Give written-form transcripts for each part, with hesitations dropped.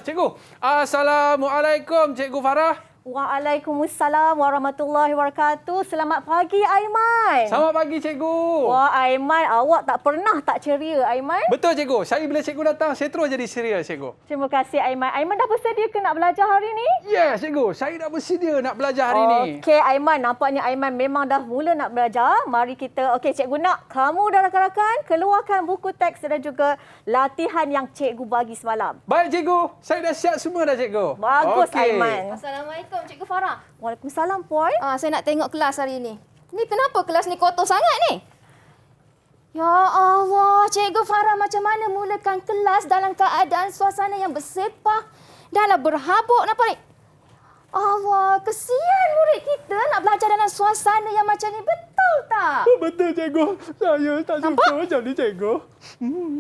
Cikgu. Assalamualaikum, Cikgu Farah. Waalaikumsalam warahmatullahi wabarakatuh. Selamat pagi, Aiman. Selamat pagi, Cikgu. Wah, Aiman, awak tak pernah tak ceria, Aiman. Betul, Cikgu. Saya bila Cikgu datang, saya terus jadi ceria, Cikgu. Terima kasih, Aiman. Aiman dah bersedia ke nak belajar hari ni? Yes, Cikgu. Saya dah bersedia nak belajar hari ni. Okey, Aiman. Nampaknya Aiman memang dah mula nak belajar. Mari kita... Okey, Cikgu nak kamu dan rakan-rakan keluarkan buku teks dan juga latihan yang Cikgu bagi semalam. Baik, Cikgu. Saya dah siap semua dah, Cikgu. Bagus, Okey. Aiman. Assalamualaikum Cikgu Farah. Waalaikumsalam, Puan. Saya nak tengok kelas hari ni. Ni kenapa kelas ni kotor sangat ni? Ya Allah, Cikgu Farah macam mana mulakan kelas dalam keadaan suasana yang bersepah dah lah berhabuk nampak ni? Allah, kesian murid kita nak belajar dalam suasana yang macam ni. Betul tak? Betul, Cikgu. Saya tak Nampak? suka macam ni, Cikgu.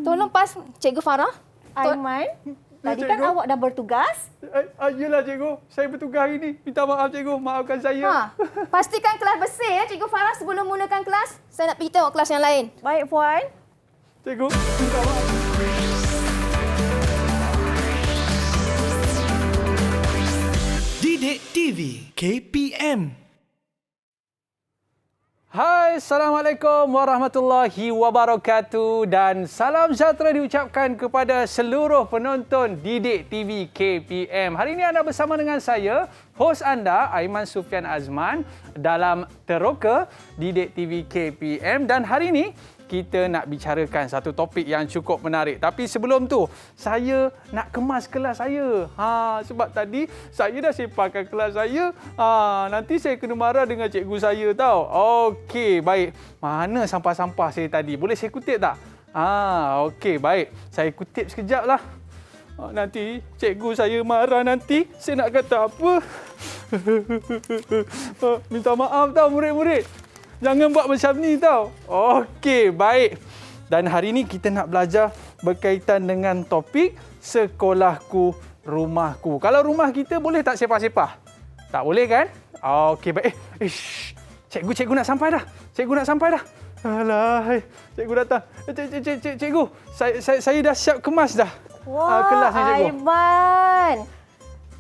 Tolong pas Cikgu Farah. Aiman, tadi kan Cikgu. awak dah bertugas. Yelah, Cikgu. Saya bertugas hari ni. Minta maaf, Cikgu. Maafkan saya. Pastikan kelas bersih ya Cikgu Farah sebelum mulakan kelas. Saya nak pergi tengok kelas yang lain. Baik, Puan. Cikgu, minta maaf. Didik TV KPM. Hai, Assalamualaikum warahmatullahi wabarakatuh dan salam sejahtera diucapkan kepada seluruh penonton Didik TV KPM. Hari ini anda bersama dengan saya, hos anda Aiman Sufian Azman dalam Teroka Didik TV KPM dan hari ini kita nak bicarakan satu topik yang cukup menarik. Tapi sebelum tu, saya nak kemas kelas saya. Sebab tadi saya dah sepakan kelas saya. Nanti saya kena marah dengan cikgu saya tau. Okey, baik. Mana sampah-sampah saya tadi? Boleh saya kutip tak? Okey, baik. Saya kutip sekejap lah. Nanti cikgu saya marah nanti. Saya nak kata apa? Minta maaf tau murid-murid. Jangan buat macam ni tau. Okey, baik. Dan hari ni kita nak belajar berkaitan dengan topik sekolahku, rumahku. Kalau rumah kita boleh tak sepah-sepah? Tak boleh kan? Okey, baik. Cikgu nak sampai dah. Cikgu nak sampai dah. Alah, cikgu datang. Cikgu, saya dah siap kemas dah. Wah, kelas ni, cikgu.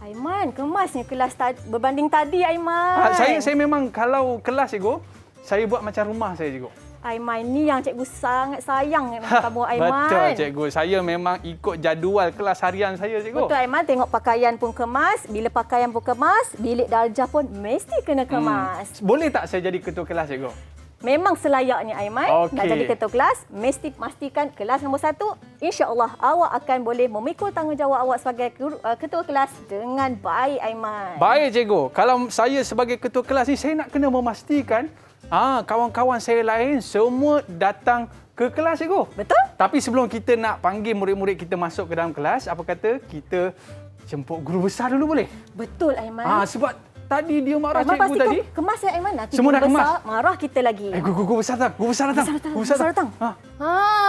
Aiman, kemasnya kelas berbanding tadi, Aiman. Saya memang kalau kelas, cikgu, saya buat macam rumah saya, cikgu. Aiman, ni yang cikgu sangat sayang dengan kamu, Aiman. Betul, cikgu. Saya memang ikut jadual kelas harian saya, cikgu. Betul, Aiman. Tengok pakaian pun kemas. Bila pakaian pun kemas, bilik darjah pun mesti kena kemas. Boleh tak saya jadi ketua kelas, cikgu? Memang selayaknya, Aiman. Okey. Nak jadi ketua kelas, mesti pastikan kelas nombor 1, insya-Allah awak akan boleh memikul tanggungjawab awak sebagai ketua kelas dengan baik, Aiman. Baik, cikgu. Kalau saya sebagai ketua kelas ni, saya nak kena memastikan kawan-kawan saya lain semua datang ke kelas, cikgu. Betul? Tapi sebelum kita nak panggil murid-murid kita masuk ke dalam kelas, apa kata kita jemput guru besar dulu boleh? Betul, Aiman. Sebab tadi dia marah Aiman, cikgu tadi. kemas ya, Aiman. Nanti Semua dah guru kemas? besar marah kita lagi. Guru besar datang. Guru besar datang. Guru besar datang.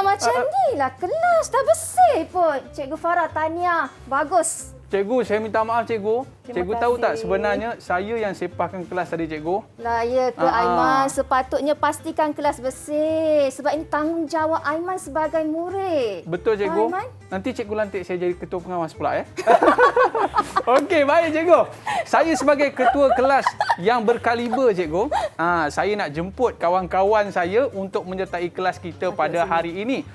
Macam ni lah kelas dah bersih pun. Cikgu Farah, tahniah. Bagus. Cikgu, saya minta maaf, cikgu. Terima Cikgu tahu tak kasih. sebenarnya saya yang sepahkan kelas tadi, cikgu. Lah ya ke Aiman, sepatutnya pastikan kelas bersih. Sebab ini tanggungjawab Aiman sebagai murid. Betul, cikgu. Aiman? Nanti cikgu lantik saya jadi ketua pengawas pula ya. Okey, baik, cikgu. Saya sebagai ketua kelas yang berkaliber, cikgu, saya nak jemput kawan-kawan saya untuk menyertai kelas kita pada hari ini.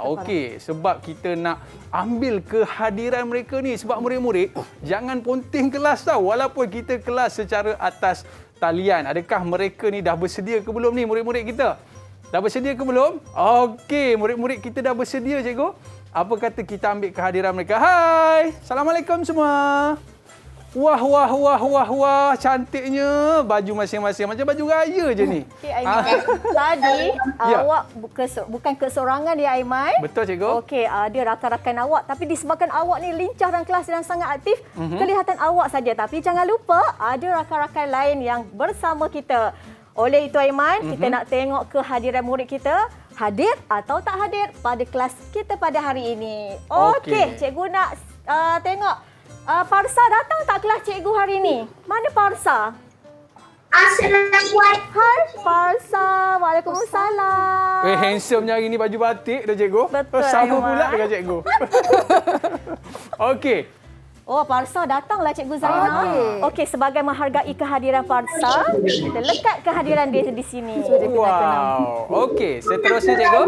Okey, sebab kita nak ambil kehadiran mereka ni sebab murid-murid jangan ponting kelas tau walaupun kita kelas secara atas talian. Adakah mereka ni dah bersedia ke belum ni murid-murid kita? Dah bersedia ke belum? Okey, murid-murid kita dah bersedia, cikgu. Apa kata kita ambil kehadiran mereka? Hai, Assalamualaikum semua. Wah, cantiknya baju masing-masing macam baju raya je ni. Okey, Aiman. Tadi Ya. awak bukan keseorangan ya, Aiman. Betul, cikgu. Okey, ada rakan-rakan awak tapi disebabkan awak ni lincah dalam kelas dan sangat aktif, kelihatan awak saja tapi jangan lupa ada rakan-rakan lain yang bersama kita. Oleh itu, Aiman, kita nak tengok kehadiran murid kita hadir atau tak hadir pada kelas kita pada hari ini. Okey, cikgu nak tengok Parsa datang tak kelas cikgu hari ini? Mana Parsa? Assalamualaikum. Hai Farsa. Waalaikumsalam. Handsomenya hari ni baju batik dah cikgu. Betul, Sama Aiman. pula dengan cikgu. Okey. Oh, Farsa datanglah Cikgu Zarina. Okey, sebagai menghargai kehadiran Farsa, kita lekat kehadiran dia di sini. Wow. Okey, seterusnya cikgu.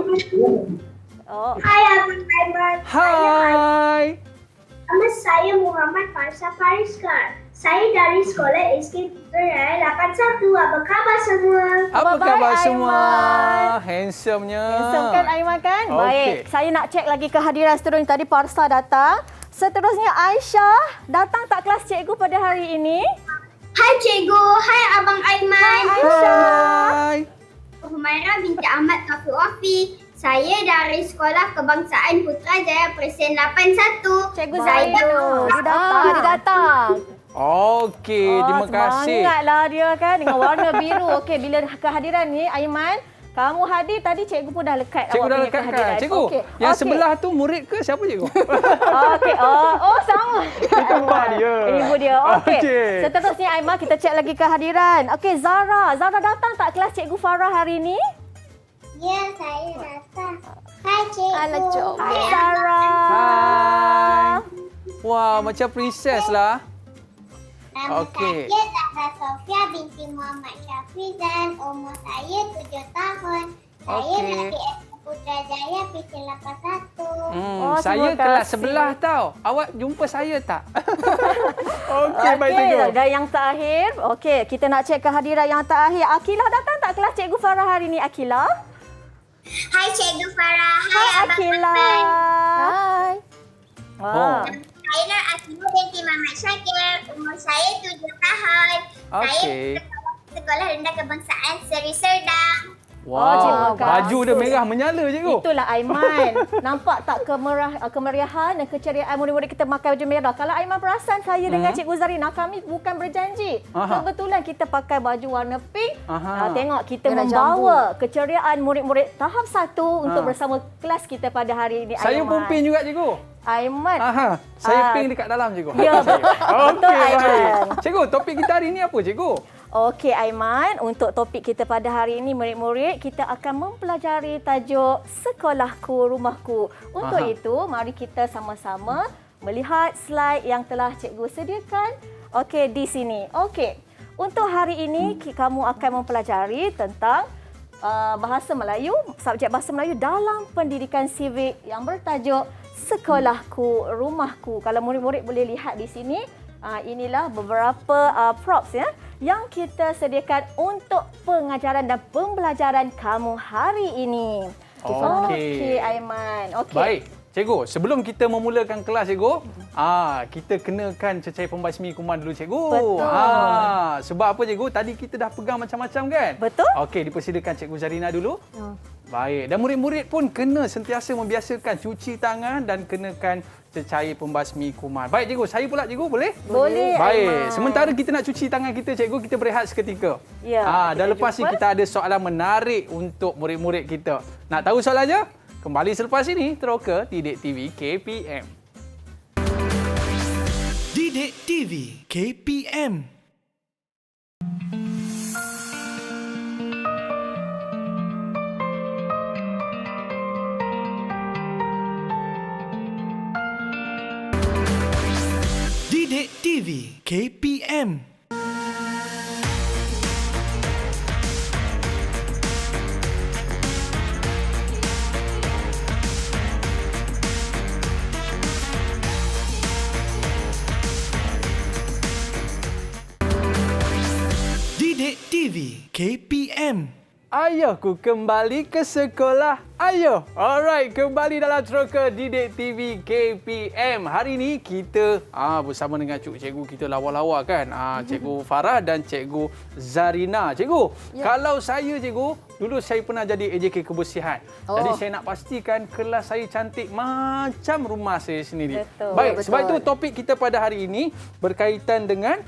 Oh, Hai Abang Aiman. Hai. Nama saya Muhammad Farsa Pariskar. Saya dari sekolah SK Putra 81. Apa khabar semua? Apa Bye-bye, khabar semua? Aiman. Handsomenya. handsome kan Aiman kan? Okey. Baik, saya nak cek lagi kehadiran seterusnya. Tadi Farsa datang. Seterusnya Aisyah. Datang tak kelas cikgu pada hari ini? Hai Cikgu. Hai Abang Aiman. Hai. Humairah binti Ahmad Taufik Wafi. Saya dari Sekolah Kebangsaan Putrajaya Presiden 81. Cikgu Saya Zainul. Dia datang. Dia datang. Okey, terima kasih. Semangatlah dia kan dengan warna biru. Okey, bila kehadiran ni Aiman, kamu hadir tadi cikgu pun dah lekat Cikgu awak dah punya lekat kehadiran. kan? Cikgu, Okey. yang Okey. sebelah tu murid ke siapa cikgu? Okey. Oh sama. Itu mak dia. Ibu dia. Okey. Okey. Seterusnya Aiman kita cek lagi kehadiran. Okey, Zara. Zara datang tak kelas Cikgu Farah hari ni? Ya, saya datang. Hai Cikgu. Alah, Cok. Hai Zara. Hai. Wah, macam princess lah. Nama Okey. saya Zahra Sofia binti Muhammad Syafiq dan umur saya 7 tahun. Saya Okey. dari SK Putrajaya Presiden 81. Oh, Saya terima kelas kasih. sebelah tau. Awak jumpa saya tak? Okey, baik cikgu. Dan yang terakhir, okey, kita nak cek kehadiran yang terakhir. Akilah datang tak kelas Cikgu Farah hari ni, Akilah? Hai Cikgu Farah. Hai Akilah. Hai. Wah. Saya Nur Akila binti Muhammad Syakir. Umur saya 7 tahun. Okey. Saya Sekolah Rendah Kebangsaan Seri Serdang. Oh, terima Wah, baju dia kasih. merah menyala cikgu. Itulah Aiman. Nampak tak kemeriahan dan keceriaan murid-murid kita pakai baju merah. Kalau Aiman perasan, saya dengan Cikgu Zarina, kami bukan berjanji. Aha. Kebetulan kita pakai baju warna pink. Aha. Tengok kita Merah membawa keceriaan murid-murid tahap 1 untuk Ha. bersama kelas kita pada hari ini. Saya pun Aiman. pink juga cikgu. Aiman. Aha, saya Ah. pink dekat dalam cikgu. Ya, betul. Betul, Okey, Aiman. baik. Cikgu, topik kita hari ni apa cikgu? Okey Aiman, untuk topik kita pada hari ini murid-murid, kita akan mempelajari tajuk Sekolahku Rumahku. Untuk Aha. itu, mari kita sama-sama melihat slide yang telah cikgu sediakan. Okey, di sini. Okey. Untuk hari ini kamu akan mempelajari tentang bahasa Melayu, subjek bahasa Melayu dalam pendidikan civic yang bertajuk Sekolahku Rumahku. Kalau murid-murid boleh lihat di sini, inilah beberapa props ya yang kita sediakan untuk pengajaran dan pembelajaran kamu hari ini. Okey. Okey Aiman. Okey. Baik. Cikgu, sebelum kita memulakan kelas cikgu, kita kenakan cecair pembasmi kuman dulu cikgu. Betul. Sebab apa cikgu? Tadi kita dah pegang macam-macam kan? Betul. Okey, dipersilakan Cikgu Zarina dulu. Baik. Dan murid-murid pun kena sentiasa membiasakan cuci tangan dan kenakan cecair pembasmi kuman. Baik cikgu, saya pula cikgu boleh? Boleh, Baik. Aiman. Sementara kita nak cuci tangan kita cikgu, kita berehat seketika. Ya, Dan kita lepas ni jumpa. kita ada soalan menarik untuk murid-murid kita. Nak tahu soalannya? Kembali selepas ini, teroka Didik TV KPM. Didik TV KPM. Didik TV KPM. Didik TV KPM. Ayo ku kembali ke sekolah. Ayo. Alright, kembali dalam teroka Didik TV KPM. Hari ini kita bersama dengan cikgu kita lawa-lawa kan. Cikgu Farah dan Cikgu Zarina. Cikgu, kalau saya cikgu, dulu saya pernah jadi AJK kebersihan. Jadi saya nak pastikan kelas saya cantik macam rumah saya sendiri. Betul, Baik, betul. sebab itu topik kita pada hari ini berkaitan dengan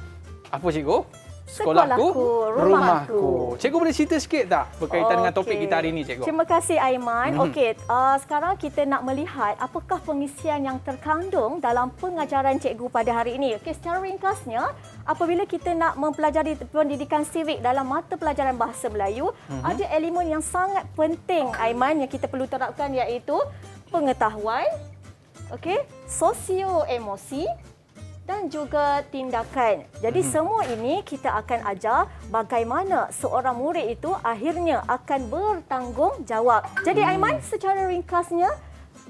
apa cikgu? Sekolahku, rumahku. Cikgu boleh cerita sikit tak berkaitan dengan topik kita hari ini, cikgu? Terima kasih Aiman. Okey, sekarang kita nak melihat apakah pengisian yang terkandung dalam pengajaran cikgu pada hari ini. Okey, secara ringkasnya, apabila kita nak mempelajari pendidikan civic dalam mata pelajaran bahasa Melayu, ada elemen yang sangat penting Aiman yang kita perlu terapkan, iaitu pengetahuan, okey, sosio-emosi dan juga tindakan. Jadi semua ini kita akan ajar bagaimana seorang murid itu akhirnya akan bertanggungjawab. Jadi Aiman, secara ringkasnya,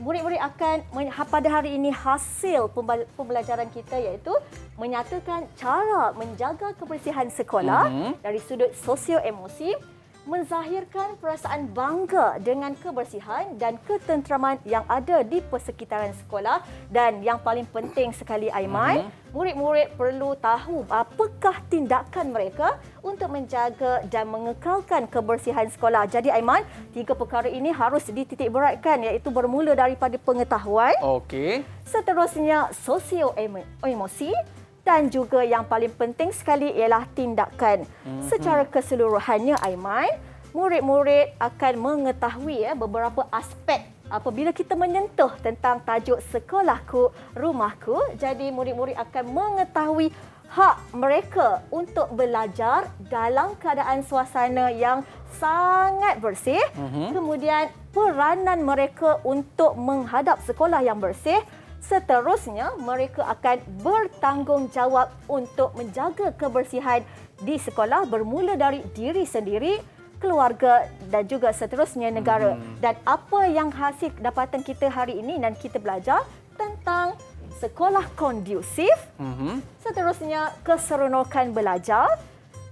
murid-murid akan pada hari ini hasil pembelajaran kita iaitu menyatakan cara menjaga kebersihan sekolah dari sudut sosio-emosi, menzahirkan perasaan bangga dengan kebersihan dan ketenteraman yang ada di persekitaran sekolah, dan yang paling penting sekali Aiman, murid-murid perlu tahu apakah tindakan mereka untuk menjaga dan mengekalkan kebersihan sekolah. Jadi Aiman, 3 perkara ini harus dititikberatkan, iaitu bermula daripada pengetahuan, Okey. seterusnya sosio-emosi, dan juga yang paling penting sekali ialah tindakan. Secara keseluruhannya Aiman, murid-murid akan mengetahui beberapa aspek apabila kita menyentuh tentang tajuk sekolahku, rumahku. Jadi murid-murid akan mengetahui hak mereka untuk belajar dalam keadaan suasana yang sangat bersih. Kemudian peranan mereka untuk menghadap sekolah yang bersih. Seterusnya, mereka akan bertanggungjawab untuk menjaga kebersihan di sekolah bermula dari diri sendiri, keluarga dan juga seterusnya negara. Dan apa yang hasil dapatan kita hari ini dan kita belajar tentang sekolah kondusif, seterusnya keseronokan belajar,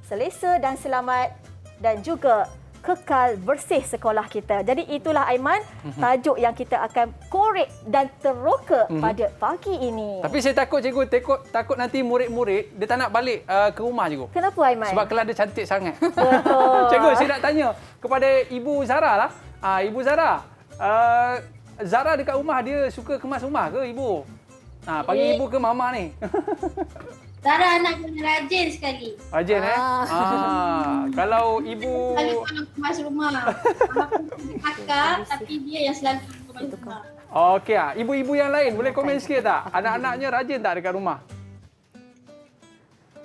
selesa dan selamat, dan juga kekal bersih sekolah kita. Jadi itulah Aiman, tajuk yang kita akan korek dan teroka pada pagi ini. Tapi saya takut, cikgu, takut nanti murid-murid dia tak nak balik ke rumah, cikgu. Kenapa Aiman? Sebab kelas dia cantik sangat. Betul. Cikgu, saya nak tanya kepada Ibu Zara lah. Ibu Zara, Zara dekat rumah dia suka kemas rumah ke, Ibu? Panggil Ibu ke Mama ni? Zara anak kena rajin sekali. Rajin kalau Ibu... Selalu kalau kemas rumah. Walaupun kakak, tapi dia yang selalu kemas rumah. Okey, ibu-ibu yang lain boleh komen sikit tak? Anak-anaknya rajin tak dekat rumah?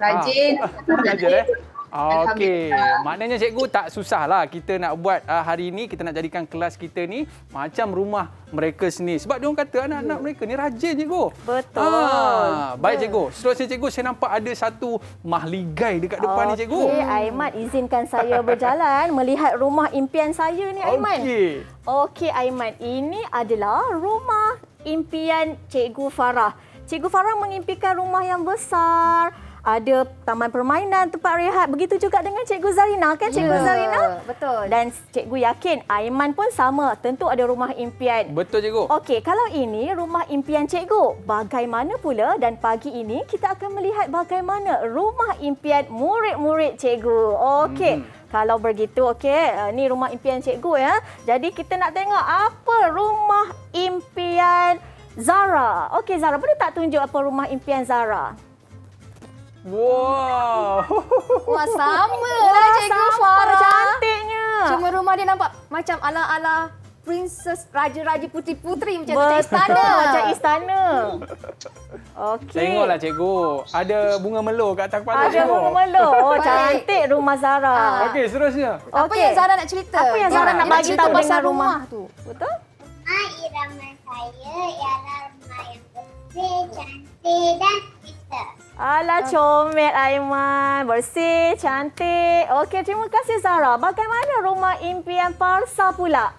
Rajin. Rajin Okey, maknanya cikgu tak susahlah kita nak buat hari ini, kita nak jadikan kelas kita ni macam rumah mereka sendiri. Sebab diorang kata anak-anak mereka ni rajin, cikgu. Betul. Baik, cikgu. Seterusnya, cikgu, saya nampak ada satu mahligai dekat depan ni, cikgu. Okey, Aiman, izinkan saya berjalan melihat rumah impian saya ni, Aiman. Okey, Aiman, ini adalah rumah impian Cikgu Farah. Cikgu Farah mengimpikan rumah yang besar, ada taman permainan, tempat rehat. Begitu juga dengan Cikgu Zarina, kan Cikgu Zarina? Betul. Dan Cikgu yakin Aiman pun sama. Tentu ada rumah impian. Betul, cikgu. Okey, kalau ini rumah impian Cikgu, bagaimana pula, dan pagi ini kita akan melihat bagaimana rumah impian murid-murid Cikgu. Okey. Kalau begitu, okey, ni rumah impian Cikgu ya. Jadi kita nak tengok apa rumah impian Zara. Okey Zara, boleh tak tunjuk apa rumah impian Zara? Wow. Wah, sama lah Cikgu Farah. Cantiknya. Cuma rumah dia nampak macam ala-ala princess, raja-raja, puteri-puteri macam tu, macam istana. Macam istana. Okey. Tengoklah, cikgu. Ada bunga melur kat atas kepala, Ada cikgu. bunga melur. Oh, Baik. cantik rumah Zara. Okey, seterusnya. Apa yang Zara nak cerita? Apa yang Zara nak Dia bagi cerita tahu pasal dengan rumah tu? Betul? Irama saya ialah rumah yang bersih, cantik dan kita. Alah, comel Aiman. Bersih, cantik. Okey, terima kasih Zara. Bagaimana rumah impian Parsa pula?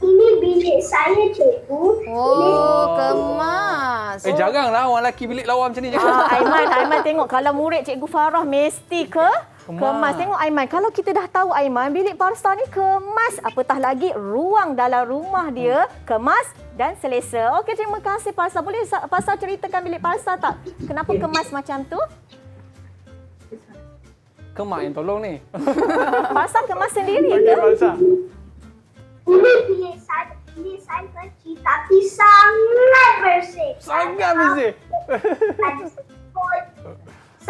Ini bilik saya, cikgu. Oh, kemas. Jaranglah orang lelaki bilik lawa macam ni, cikgu. Aiman tengok kalau murid Cikgu Farah mesti kemas. Tengok Aiman, kalau kita dah tahu Aiman, bilik Parsa ni kemas. Apatah lagi ruang dalam rumah dia kemas dan selesa. Okey, terima kasih Parsa. Boleh Parsa ceritakan bilik Parsa tak? Kenapa kemas macam tu? Kemak yang tolong ni. Parsa kemas sendiri Okey, ke? Parsa. Ini bilik saya kecil tapi sangat bersih. Sangat bersih.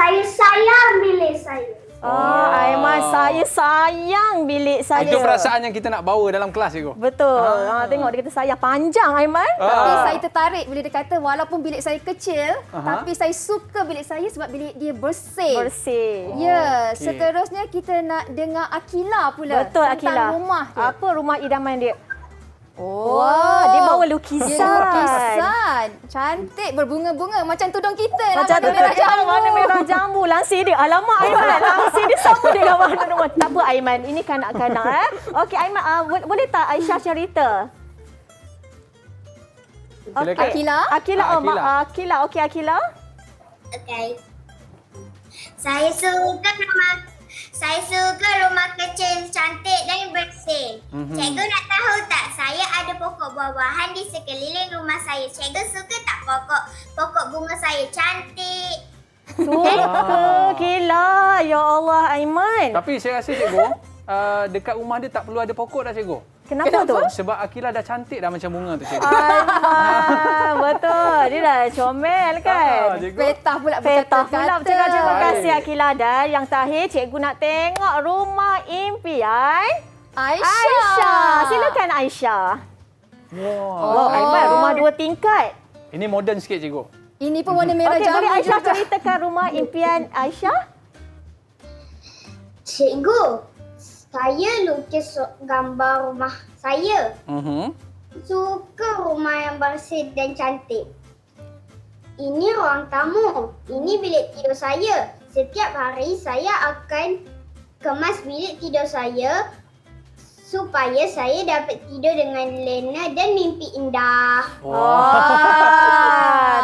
Saya sayang bilik saya. Aiman, saya sayang bilik saya. Itu perasaan yang kita nak bawa dalam kelas, cikgu. Betul. Tengok dia kata sayang panjang, Aiman. Tapi saya tertarik bila dia kata walaupun bilik saya kecil, tapi saya suka bilik saya sebab bilik dia bersih. Bersih. Ya, okey. seterusnya kita nak dengar Akila pula. Betul, tentang Akila. rumah dia. Apa rumah idaman dia? Oh, Wah, dia bawa lukisan. Dia lukisan. Cantik, berbunga-bunga macam tudung kita. Macam tu merah jambu. warna merah jambu. Langsir dia. Alamak, Aiman. Langsir dia sama dengan warna rumah. Tak apa, Aiman. Ini kanak-kanak. Okey, Aiman. Boleh tak Aisyah cerita? Silakan. Akila? Akila. Akila. Akila. Okey, Akila. Okay. Saya suka rumah kecil, cantik dan bersih. Cikgu nak tahu tak, saya ada pokok buah-buahan di sekeliling rumah saya. Cikgu suka tak pokok bunga saya cantik? Suka. Gila. Ya Allah, Aiman. Tapi saya rasa, cikgu, dekat rumah dia tak perlu ada pokok dah, cikgu. Kenapa tu? Sebab Akila dah cantik dah macam bunga tu, cikgu. Betul. Dia dah comel kan? Cikgu. Petah pula Petah pula. berkata-kata. Terima Baik. kasih Akila. Dan yang terakhir, cikgu nak tengok rumah impian Aisyah. Silakan Aisyah. Oh, Aiman, rumah 2 tingkat. Ini moden sikit, cikgu. Ini pun warna merah Okey, jambu boleh Aisyah juga. ceritakan rumah impian Aisyah? Cikgu, saya lukis gambar rumah saya. Suka rumah yang bersih dan cantik. Ini ruang tamu. Ini bilik tidur saya. Setiap hari saya akan kemas bilik tidur saya supaya saya dapat tidur dengan lena dan mimpi indah.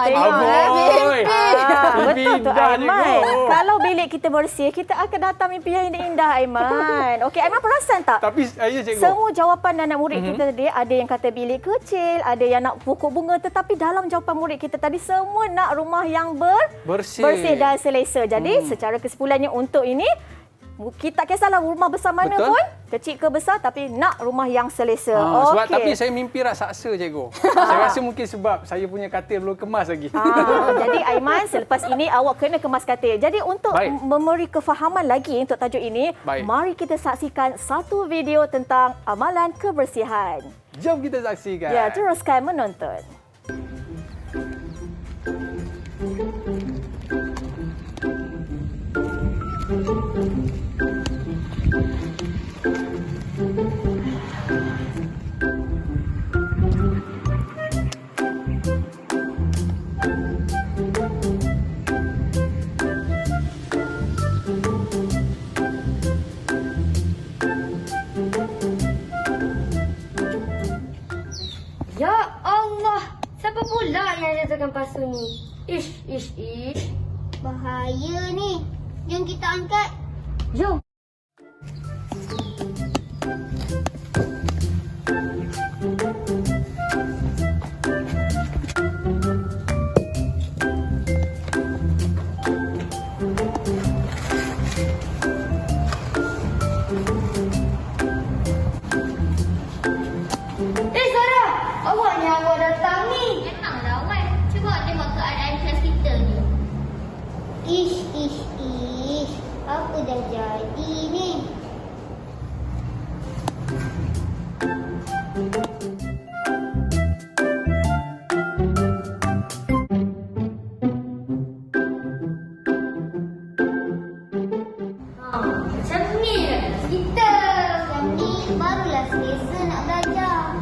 Tengok. Amboi. Betul tu indah, Aiman. cikgu. Kalau bilik kita bersih, kita akan datang mimpi yang indah Aiman. Okey, Aiman perasan tak? Tapi, ya, cikgu. Semua jawapan anak murid kita tadi, ada yang kata bilik kecil, ada yang nak pokok bunga, tetapi dalam jawapan murid kita tadi semua nak rumah yang bersih dan selesa. Jadi secara kesimpulannya untuk ini, kita tak kisahlah rumah besar mana Betul. pun, kecil ke besar, tapi nak rumah yang selesa. Sebab Okey. tapi saya mimpi raksasa, cikgu. Saya rasa mungkin sebab saya punya katil belum kemas lagi. Jadi Aiman, selepas ini awak kena kemas katil. Jadi untuk Baik. memberi kefahaman lagi untuk tajuk ini, Baik. mari kita saksikan satu video tentang amalan kebersihan. Jom kita saksikan. Ya, teruskan menonton. Ya Allah, siapa pula yang letakkan pasu ni? Ish. Bahaya ni. Jom kita angkat. Jom. Zara! Awak ni awak datang ni. Memanglah Wan. Cuba tengok keadaan kelas kita ni. Ish. Apa dah jadi ni? Macam ni lah kelas kita. Yang ni barulah selesa nak belajar.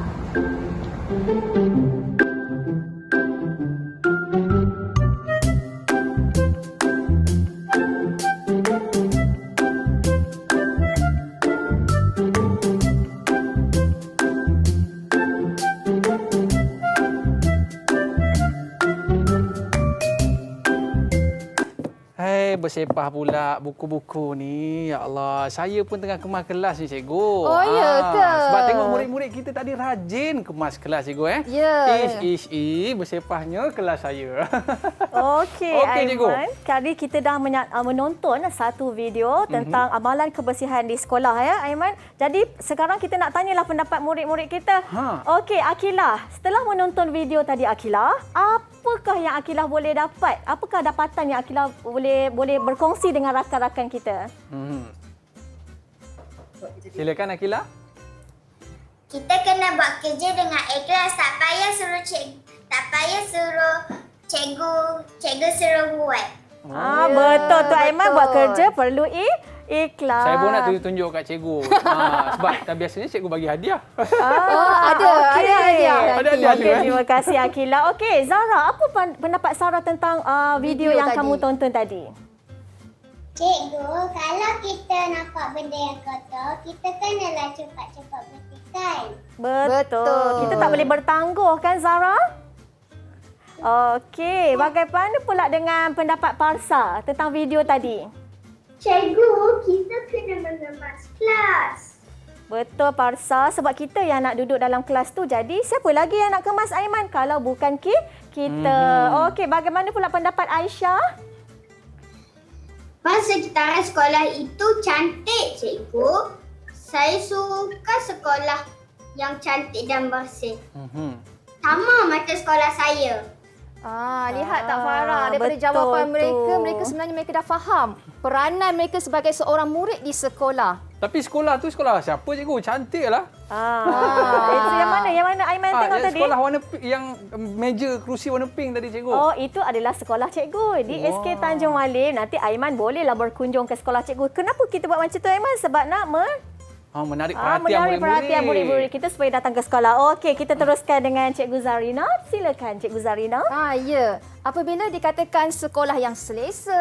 Bersepah pula buku-buku ni. Ya Allah, saya pun tengah kemas kelas ni, cikgu. Oh, ya ke? Sebab tengok murid-murid kita tadi rajin kemas kelas, cikgu. Ya. Bersepahnya kelas saya. Okey, Okey, cikgu. Aiman. Kali kita dah menonton satu video tentang amalan kebersihan di sekolah ya, Aiman. Jadi sekarang kita nak tanyalah pendapat murid-murid kita. Okey, Akilah. Setelah menonton video tadi Akilah, apakah yang Akilah boleh dapat? Apakah dapatan yang Akilah boleh berkongsi dengan rakan-rakan kita? Silakan Akilah. Kita kena buat kerja dengan ikhlas, tak payah suruh cikgu suruh buat. Betul tu Aiman, buat kerja perlu ikhlas. Saya pun nak tunjuk kat cikgu. Sebab biasanya cikgu bagi hadiah. Ada hadiah. Ada hadiah. Okey, terima kasih Akilah. Okey, Zara, apa pendapat Zara tentang video yang tadi. kamu tonton tadi? Cikgu, kalau kita nampak benda yang kotor, kita kenalah cepat-cepat bersihkan. Betul. Kita tak boleh bertangguh kan Zara? Okey, bagaimana pula dengan pendapat Parsa tentang video tadi? Cikgu, kita kena mengemas kelas. Betul Parsa, sebab kita yang nak duduk dalam kelas tu. Jadi siapa lagi yang nak kemas Aiman kalau bukan kita? Okey, bagaimana pula pendapat Aisyah? Masa sekitaran sekolah itu cantik, cikgu. Saya suka sekolah yang cantik dan bersih. Sama macam sekolah saya. Lihat tak Farah, daripada betul jawapan tu. mereka sebenarnya mereka dah faham peranan mereka sebagai seorang murid di sekolah. Tapi sekolah tu sekolah siapa cikgu? Cantik lah. Itu yang mana Aiman tengok tadi? Sekolah warna yang meja kerusi warna pink tadi cikgu. Oh, itu adalah sekolah cikgu di SK Tanjung Malim. Nanti Aiman bolehlah berkunjung ke sekolah cikgu. Kenapa kita buat macam tu Aiman? Sebab nak menarik perhatian menarik perhatian murid-murid. murid-murid kita supaya datang ke sekolah. Okey, kita teruskan dengan Cikgu Zarina. Silakan Cikgu Zarina. Ya. Apabila dikatakan sekolah yang selesa,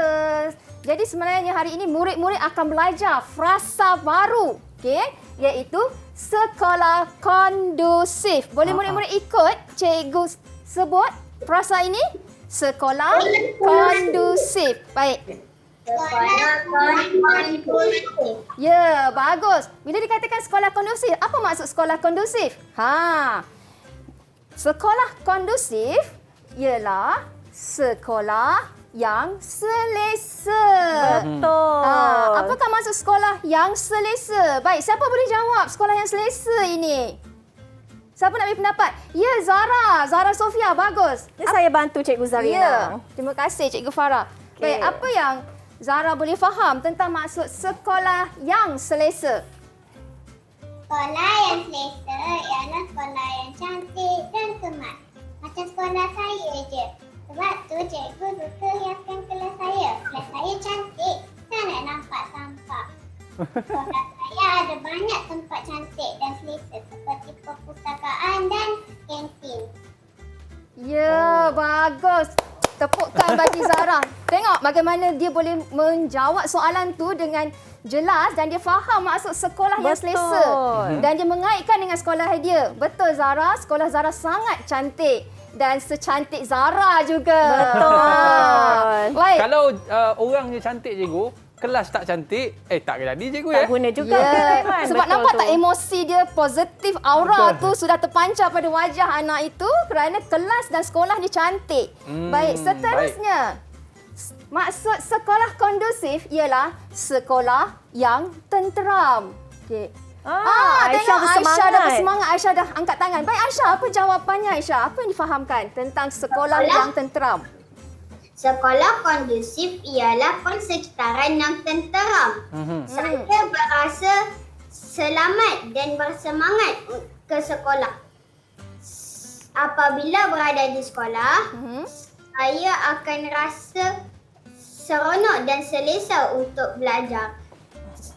jadi sebenarnya hari ini murid-murid akan belajar frasa baru, okey, iaitu sekolah kondusif. Boleh murid-murid ikut cikgu sebut frasa ini? Sekolah kondusif. Baik. Sekolah kondusif. Ya, bagus. Bila dikatakan sekolah kondusif, apa maksud sekolah kondusif? Sekolah kondusif ialah sekolah yang selesa. Betul. Apakah maksud sekolah yang selesa? Baik, siapa boleh jawab sekolah yang selesa ini? Siapa nak beri pendapat? Ya, Zara Sofia, bagus. Saya bantu Cikgu Zarina. Ya, terima kasih Cikgu Farah. Baik, apa yang Zara boleh faham tentang maksud sekolah yang selesa? Sekolah yang selesa ialah sekolah yang cantik dan kemas. Macam sekolah saya je. Sebab tu cikgu suka hiaskan kelas saya. Kelas saya cantik, tak nak nampak sampah. Sekolah saya ada banyak tempat cantik dan selesa seperti perpustakaan dan kantin. Ya, bagus. Tepukkan bagi Zara. Tengok bagaimana dia boleh menjawab soalan tu dengan jelas dan dia faham maksud sekolah yang selesa. Dan dia mengaitkan dengan sekolah dia. Betul Zara, sekolah Zara sangat cantik. Dan secantik Zara juga. Betul. Baik. Kalau orangnya cantik cikgu, kelas tak cantik, tak jadi cikgu Tak guna juga kan Aiman? Sebab Betul nampak tu. tak emosi dia positif, aura tu sudah terpancar pada wajah anak itu kerana kelas dan sekolah dia cantik. Baik, seterusnya. Maksud sekolah kondusif ialah sekolah yang tenteram. Okey. Aisyah tengok Aisyah dah bersemangat. bersemangat. Aisyah dah angkat tangan. Baik Aisyah, apa jawapannya Aisyah? Apa yang difahamkan tentang sekolah yang tenteram? Sekolah kondusif ialah persekitaran yang tenteram. Saya berasa selamat dan bersemangat ke sekolah. Apabila berada di sekolah, saya akan rasa seronok dan selesa untuk belajar.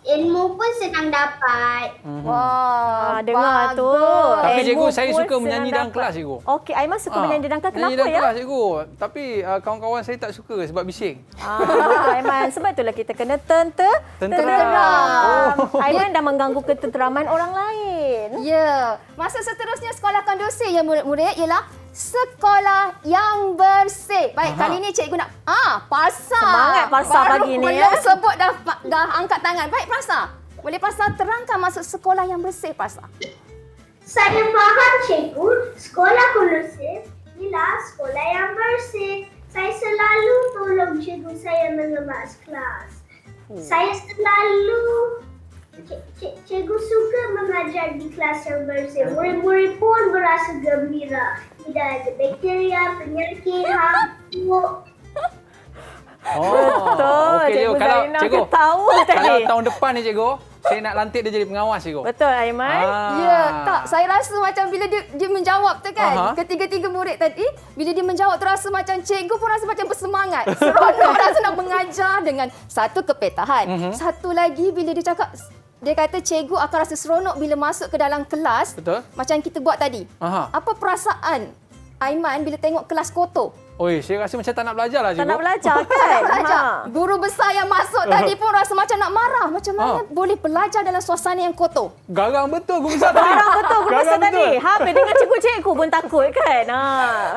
Ilmu pun senang dapat. Wah, dengar tu. Tapi cikgu, Ilmu saya pun suka senang menyanyi dalam dapat. kelas cikgu. Okey, Aiman suka menyanyi dalam kelas. Menyanyi Kenapa dalam ya? kelas cikgu. Tapi kawan-kawan saya tak suka sebab bising. Betul Aiman. Sebab itulah kita kena tenteram. Aiman dah mengganggu ketenteraman orang lain. Ya. Maksud seterusnya sekolah kondusif ya murid-murid ialah sekolah yang bersih. Baik, kali ini cikgu nak Parsa. Semangat Parsa pagi ni, belum ya. sebut dah angkat tangan. Baik Parsa. Boleh Parsa terangkan maksud sekolah yang bersih Parsa? Saya faham cikgu, sekolah kondusif ialah sekolah yang bersih. Saya selalu Saya selalu cikgu suka mengajar di kelas yang bersih. Murid-murid pun berasa gembira. Tidak ada bakteria, penyakit, hampa. Betul. Okey, Cikgu kalau Zainal cikgu, ketawa tadi. kalau tahun depan ni cikgu, saya nak lantik dia jadi pengawas cikgu. Betul, Aiman. Ya, tak. Saya rasa macam bila dia menjawab tu kan. Aha. Ketiga-tiga murid tadi, bila dia menjawab tu rasa macam cikgu pun rasa macam bersemangat. Seronok rasa nak mengajar dengan satu kepetahan. Satu lagi bila dia cakap, dia kata cikgu akan rasa seronok bila masuk ke dalam kelas. Betul. Macam kita buat tadi. Aha. Apa perasaan Aiman bila tengok kelas kotor? Oi, saya rasa macam tak nak belajar lah cikgu. Tak nak belajar kan? Belajar. Ha. Guru besar yang masuk tadi pun rasa macam nak marah. Macam mana boleh belajar dalam suasana yang kotor? Garang betul guru besar tadi. Garang betul guru besar Garang tadi. betul. Habis dengan cikgu-cikgu pun takut kan? Ha.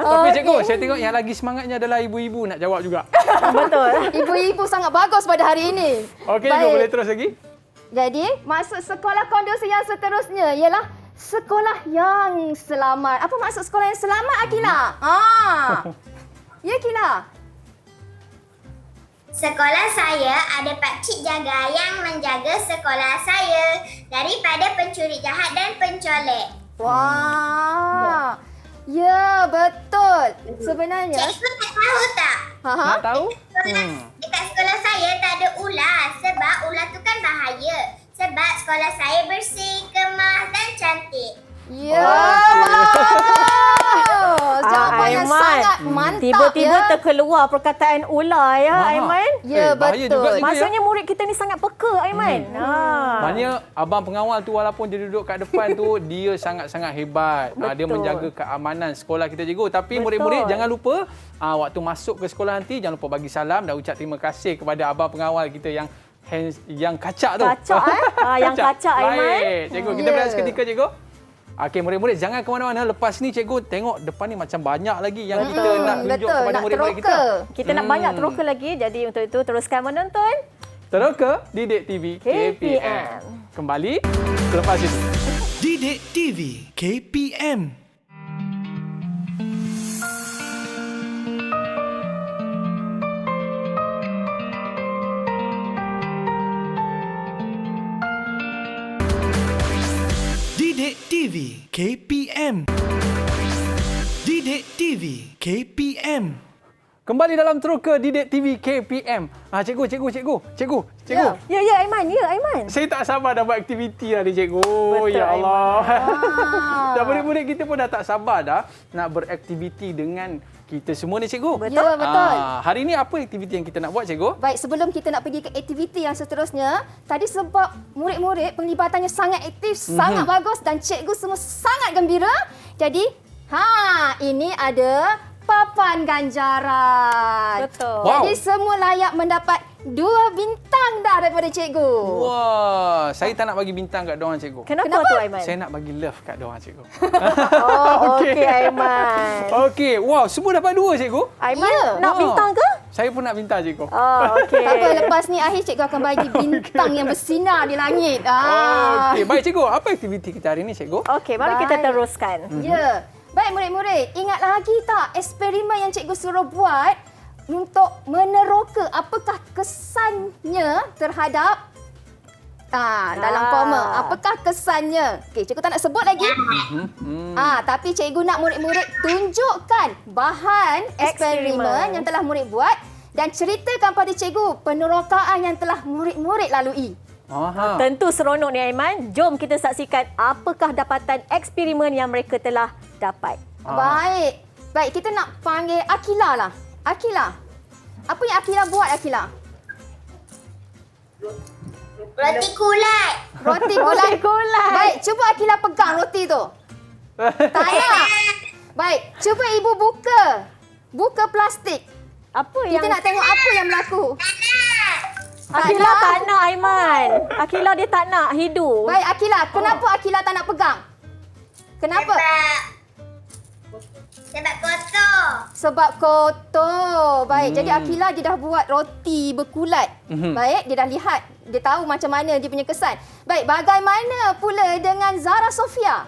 Tapi cikgu, saya tengok yang lagi semangatnya adalah ibu-ibu nak jawab juga. Betul. Ibu-ibu sangat bagus pada hari ini. Okey, cikgu boleh terus lagi? Jadi, maksud sekolah kondusi yang seterusnya ialah sekolah yang selamat. Apa maksud sekolah yang selamat, Akila? Ya, Akila? Sekolah saya ada pakcik jaga yang menjaga sekolah saya daripada pencuri jahat dan pencolek. Wah. Ya, betul. Sebenarnya... Cikgu nak tahu tak? Nak tahu? Dekat sekolah saya tak ada ular sebab ular tu kan bahaya. Sebab sekolah saya bersih, kemas dan cantik. Ya. Wow. Ah, Jawapan yang Aiman. sangat mantap Tiba-tiba ya. terkeluar perkataan ular ya, Aiman. Ya, bahaya betul. juga cikgu, ya. Maksudnya murid kita ni sangat peka, Aiman. Maknanya abang pengawal tu walaupun dia duduk kat depan tu, dia sangat-sangat hebat. Dia Betul. menjaga keamanan sekolah kita cikgu. Tapi Betul. murid-murid jangan lupa waktu masuk ke sekolah nanti jangan lupa bagi salam dan ucap terima kasih kepada abang pengawal kita yang kacak tu. Kacak yang kacak, Aiman. Baik, cikgu kita Ya. berehat seketika cikgu. Okey, murid-murid jangan ke mana-mana. Lepas ni cikgu tengok depan ni macam banyak lagi yang kita nak tunjuk betul, kepada nak murid-murid kita. teroka. Kita nak banyak teroka lagi. Jadi untuk itu teruskan menonton. Teroka Didik TV KPM. Kembali selepas ini. Didik TV KPM. Didik TV KPM. Didik TV KPM. Kembali dalam teroka Didik TV KPM. Cikgu. Ya, Aiman. Ya, Aiman. Saya tak sabar dah buat aktiviti dah ni cikgu. Betul, Ya Allah. Ah. Dan murid-murid kita pun dah tak sabar dah nak beraktiviti dengan kita semua ni cikgu. Ya, betul. Hari ni apa aktiviti yang kita nak buat cikgu? Baik, sebelum kita nak pergi ke aktiviti yang seterusnya, tadi sebab murid-murid penglibatannya sangat aktif, sangat bagus dan cikgu semua sangat gembira. Jadi, ini ada papan ganjaran. Betul. Wow. Jadi semua layak mendapat 2 bintang dah daripada cikgu. Wah, saya tak nak bagi bintang kat diorang cikgu. Kenapa tu, Aiman? Saya nak bagi love kat diorang cikgu. Oh, okey, Aiman. Okey, wow, semua dapat 2 cikgu. Aiman, Ya. nak bintang ke? Saya pun nak bintang cikgu. Oh, okey. Tak apa, lepas ni akhir cikgu akan bagi bintang yang bersinar di langit. Okey, baik cikgu. Apa aktiviti kita hari ni cikgu? Okey, mari kita Baik. teruskan. Ya. Baik murid-murid, ingat lagi tak eksperimen yang cikgu suruh buat untuk meneroka apakah kesannya terhadap dalam koma. Apakah kesannya? Okey, cikgu tak nak sebut lagi. Tapi cikgu nak murid-murid tunjukkan bahan eksperimen yang telah murid buat dan ceritakan pada cikgu penerokaan yang telah murid-murid lalui. Tentu seronok ni, Aiman. Jom kita saksikan apakah dapatan eksperimen yang mereka telah dapat. Baik. Baik, kita nak panggil Akila lah. Akila. Apa yang Akila buat, Akila? Roti kulat. Roti kulat. Baik, cuba Akila pegang roti tu. Tak nak. Baik, cuba ibu buka. Buka plastik. Apa Kita nak tengok apa yang berlaku. Akila tak nak, Aiman. Akila dia tak nak hidu. Baik, Akila. Kenapa Akila tak nak pegang? Kenapa? Sebab kotor. Sebab kotor. Baik, jadi Akila dia dah buat roti berkulat. Baik, dia dah lihat. Dia tahu macam mana dia punya kesan. Baik, bagaimana pula dengan Zara Sofia?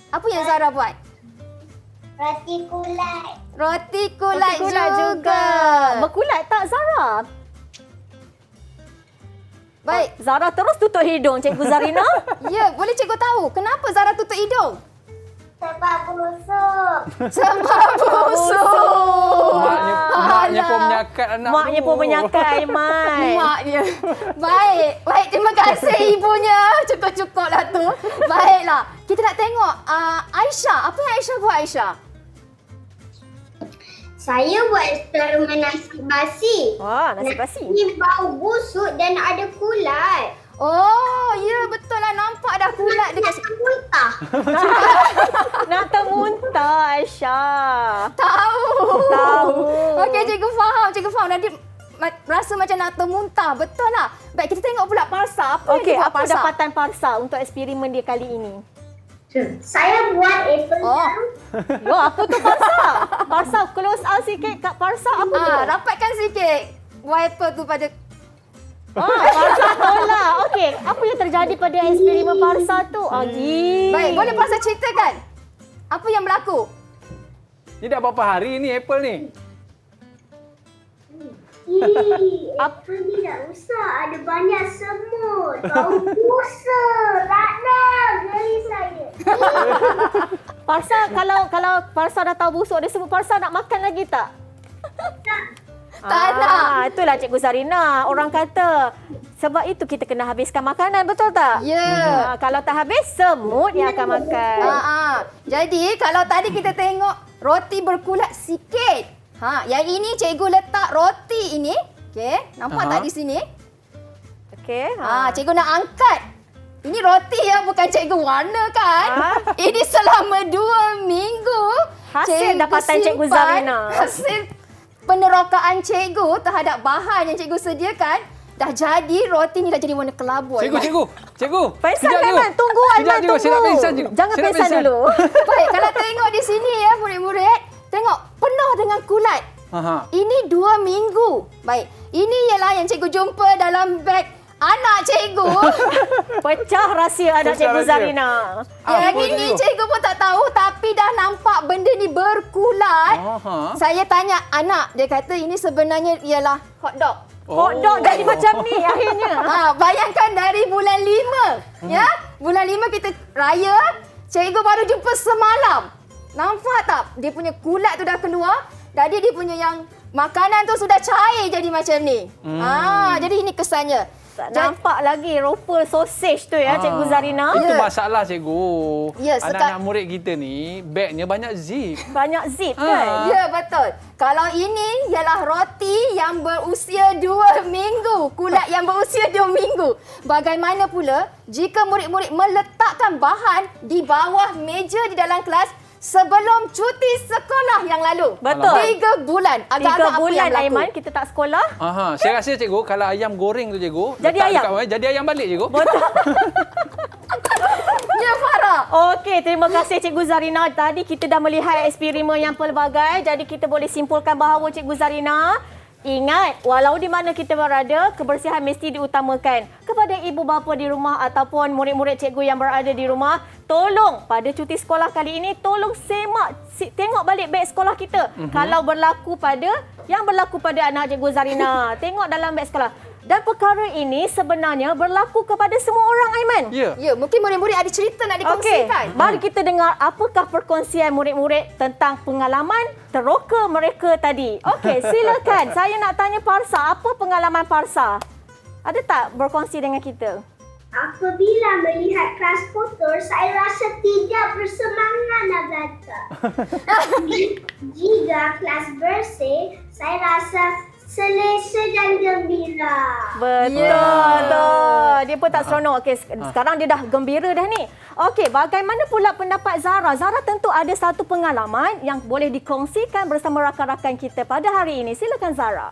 Apa yang Zara buat? Roti kulat. Roti kulat, Kulat juga. Berkulat tak, Zara? Baik. Zara terus tutup hidung, Cikgu Zarina. Ya, boleh cikgu tahu kenapa Zara tutup hidung? Sebab busuk. Sebab busuk. Maknya pun menyakat anak Maknya tu. pun menyakat Aiman. Maknya. Baik, terima kasih ibunya. Cukup-cukuplah tu. Baiklah, kita nak tengok Aisyah. Apa yang Aisyah buat, Aisyah? Saya buat eksperimen nasi basi. Wah, nasi basi. Nasi bau busuk dan ada kulat. Oh, ya betul lah. Nampak dah kulat dekat Nak muntah. Nak termuntah Aisyah. Tahu. Okey, cikgu faham. Nanti rasa macam nak termuntah. Betul lah. Baik, kita tengok pula Parsa. Apa Okey, yang dia buat apa Parsa? pendapatan Parsa untuk eksperimen dia kali ini? Saya buat apple Oh. Yo, apa tu Parsa? Parsa, close out sikit kat Parsa. Apa tu? Rapatkan sikit wiper tu pada... Parsa tolak. Okey, apa yang terjadi pada eksperimen Parsa tu? Baik, boleh Parsa ceritakan? Apa yang berlaku? Ni dah berapa hari ni Apple ni? Apple ni dah rosak. Ada banyak semut. Bau busuk. Laknat. Geli saya. Parsa, kalau Parsa dah tahu busuk dia sebut, Parsa nak makan lagi tak? Tak nak. Itulah Cikgu Zarina. Orang kata sebab itu kita kena habiskan makanan, betul tak? Ya. Kalau tak habis, semut yang akan makan. Jadi, kalau tadi kita tengok roti berkulat sikit. Yang ini cikgu letak roti ini. Okey, nampak tak di sini? Okey. Cikgu nak angkat. Ini roti yang bukan cikgu warna kan? Ini selama 2 minggu. Hasil dapatan Cikgu Zarina. Hasil penerokaan cikgu terhadap bahan yang cikgu sediakan. Dah jadi, roti ni dah jadi warna kelabu. Cikgu. Pingsan Sekejap, Aiman, tunggu Aiman, tunggu. Saya nak pingsan, cikgu. Jangan Saya nak pingsan pingsan. dulu. Baik, kalau tengok di sini ya murid-murid. Tengok, penuh dengan kulat. Ini 2 minggu. Baik, ini ialah yang cikgu jumpa dalam beg anak cikgu. Pecah rahsia anak Cikgu rahsia. Zarina. Yang Apa ini tu? cikgu pun tak tahu tapi dah nampak benda ni berkulat. Saya tanya anak, dia kata ini sebenarnya ialah hotdog. Hotdog jadi macam ni akhirnya. Bayangkan dari bulan 5. Ya, bulan 5 kita raya, cikgu baru jumpa semalam. Nampak tak? Dia punya kulat tu dah keluar. Jadi dia punya yang makanan tu sudah cair jadi macam ni. Jadi ini kesannya. Nampak lagi rupa sausage tu ya Cikgu Zarina. Itu masalah cikgu. Ya, Anak-anak murid kita ni bagnya banyak zip. Banyak zip kan? Ya, betul. Kalau ini ialah roti yang berusia 2 minggu. Kulat yang berusia 2 minggu. Bagaimana pula jika murid-murid meletakkan bahan di bawah meja di dalam kelas sebelum cuti sekolah yang lalu? Betul. 3 bulan. Agak-agak 3 apa bulan yang berlaku? Aiman kita tak sekolah. Saya rasa cikgu kalau ayam goreng tu cikgu. Jadi letak ayam? dekat bawah, jadi ayam balik cikgu. Betul. Ya, Farah. Okey, terima kasih Cikgu Zarina. Tadi kita dah melihat eksperimen yang pelbagai. Jadi kita boleh simpulkan bahawa Cikgu Zarina, ingat, walau di mana kita berada, kebersihan mesti diutamakan. Kepada ibu bapa di rumah ataupun murid-murid cikgu yang berada di rumah, tolong pada cuti sekolah kali ini, tolong tengok balik beg sekolah kita. Kalau berlaku pada anak Cikgu Zarina, tengok dalam beg sekolah. Dan perkara ini sebenarnya berlaku kepada semua orang, Aiman. Ya, mungkin murid-murid ada cerita nak dikongsikan. Mari kita dengar apakah perkongsian murid-murid tentang pengalaman teroka mereka tadi. Okey, silakan. Saya nak tanya Parsa, apa pengalaman Parsa? Ada tak berkongsi dengan kita? Apabila melihat kelas kotor, saya rasa tidak bersemangat nak belajar. Jika kelas bersih, saya rasa selesa dan gembira. Betul tu. Dia pun tak seronok. Okey, sekarang dia dah gembira dah ni. Okey, bagaimana pula pendapat Zara? Zara tentu ada satu pengalaman yang boleh dikongsikan bersama rakan-rakan kita pada hari ini. Silakan Zara.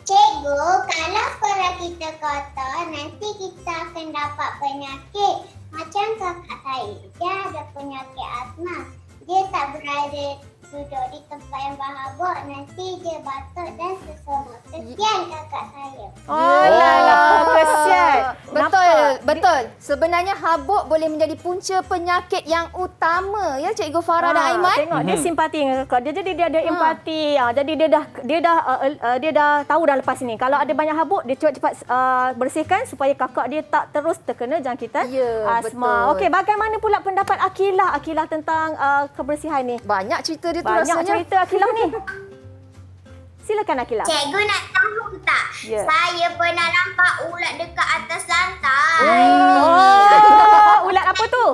Cikgu, kalau sekolah kita kotor, nanti kita akan dapat penyakit. Macam kakak saya, dia ada penyakit asma. Dia tak berada duduk di tempat yang berhabuk, nanti dia batuk dan sesemut. Kesian kakak saya. Oh, lala, kesian. Betul. Sebenarnya habuk boleh menjadi punca penyakit yang utama ya Cikgu Farah dan Aiman. Tengok dia simpati dengan kakak dia, jadi dia ada empati. Jadi dia dah tahu dah lepas ni. Kalau ada banyak habuk, dia cepat-cepat bersihkan supaya kakak dia tak terus terkena jangkitan asma. Betul. Okey, bagaimana pula pendapat Akilah tentang kebersihan ni? Banyak cerita dia tu Banyak rasanya. cerita Akilah ni. Silakan Akilah. Cikgu nak tahu tak? Ya. Saya pernah nampak ulat dekat atas lantai. Oh, ulat apa tu?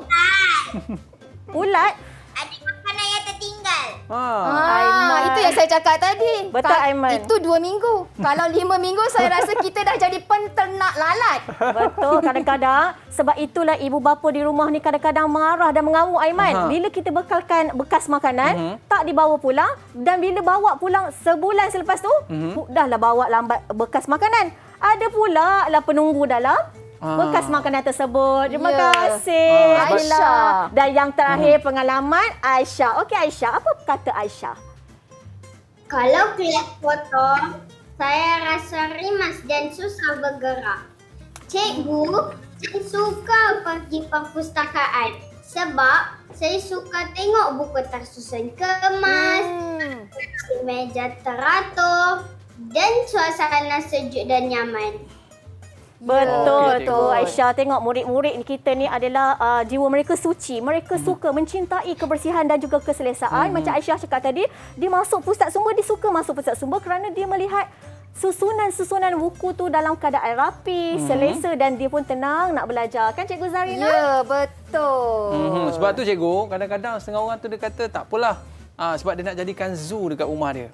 Ulat? Ada makanan yang tertinggal. Aiman. Itu yang saya cakap tadi. Betul, Aiman. Itu 2 minggu. Kalau 5 minggu saya rasa kita dah jadi penternak lalat. Betul, kadang-kadang sebab itulah ibu bapa di rumah ni kadang-kadang marah dan mengamuk Aiman. Bila kita bekalkan bekas makanan, tak dibawa pulang dan bila bawa pulang sebulan selepas tu, dahlah bawa lambat bekas makanan. Ada pula lah penunggu dalam bekas makanan tersebut. Terima kasih Aisyah. Dan yang terakhir pengalaman Aisyah. Okey Aisyah, apa kata Aisyah? Kalau kelas kotor, saya rasa rimas dan susah bergerak. Cikgu, saya suka pergi perpustakaan sebab saya suka tengok buku tersusun kemas, meja teratur dan suasana sejuk dan nyaman. Betul Okey, tu cikgu. Aisyah, tengok murid-murid kita ni adalah jiwa mereka suci. Mereka suka mencintai kebersihan dan juga keselesaan. Macam Aisyah cakap tadi, dia masuk pusat sumber, dia suka masuk pusat sumber kerana dia melihat susunan-susunan buku tu dalam keadaan rapi, selesa dan dia pun tenang nak belajar. Kan Cikgu Zarina? Ya, betul. Sebab tu cikgu, kadang-kadang setengah orang tu dia kata tak apalah. Sebab dia nak jadikan zoo dekat rumah dia.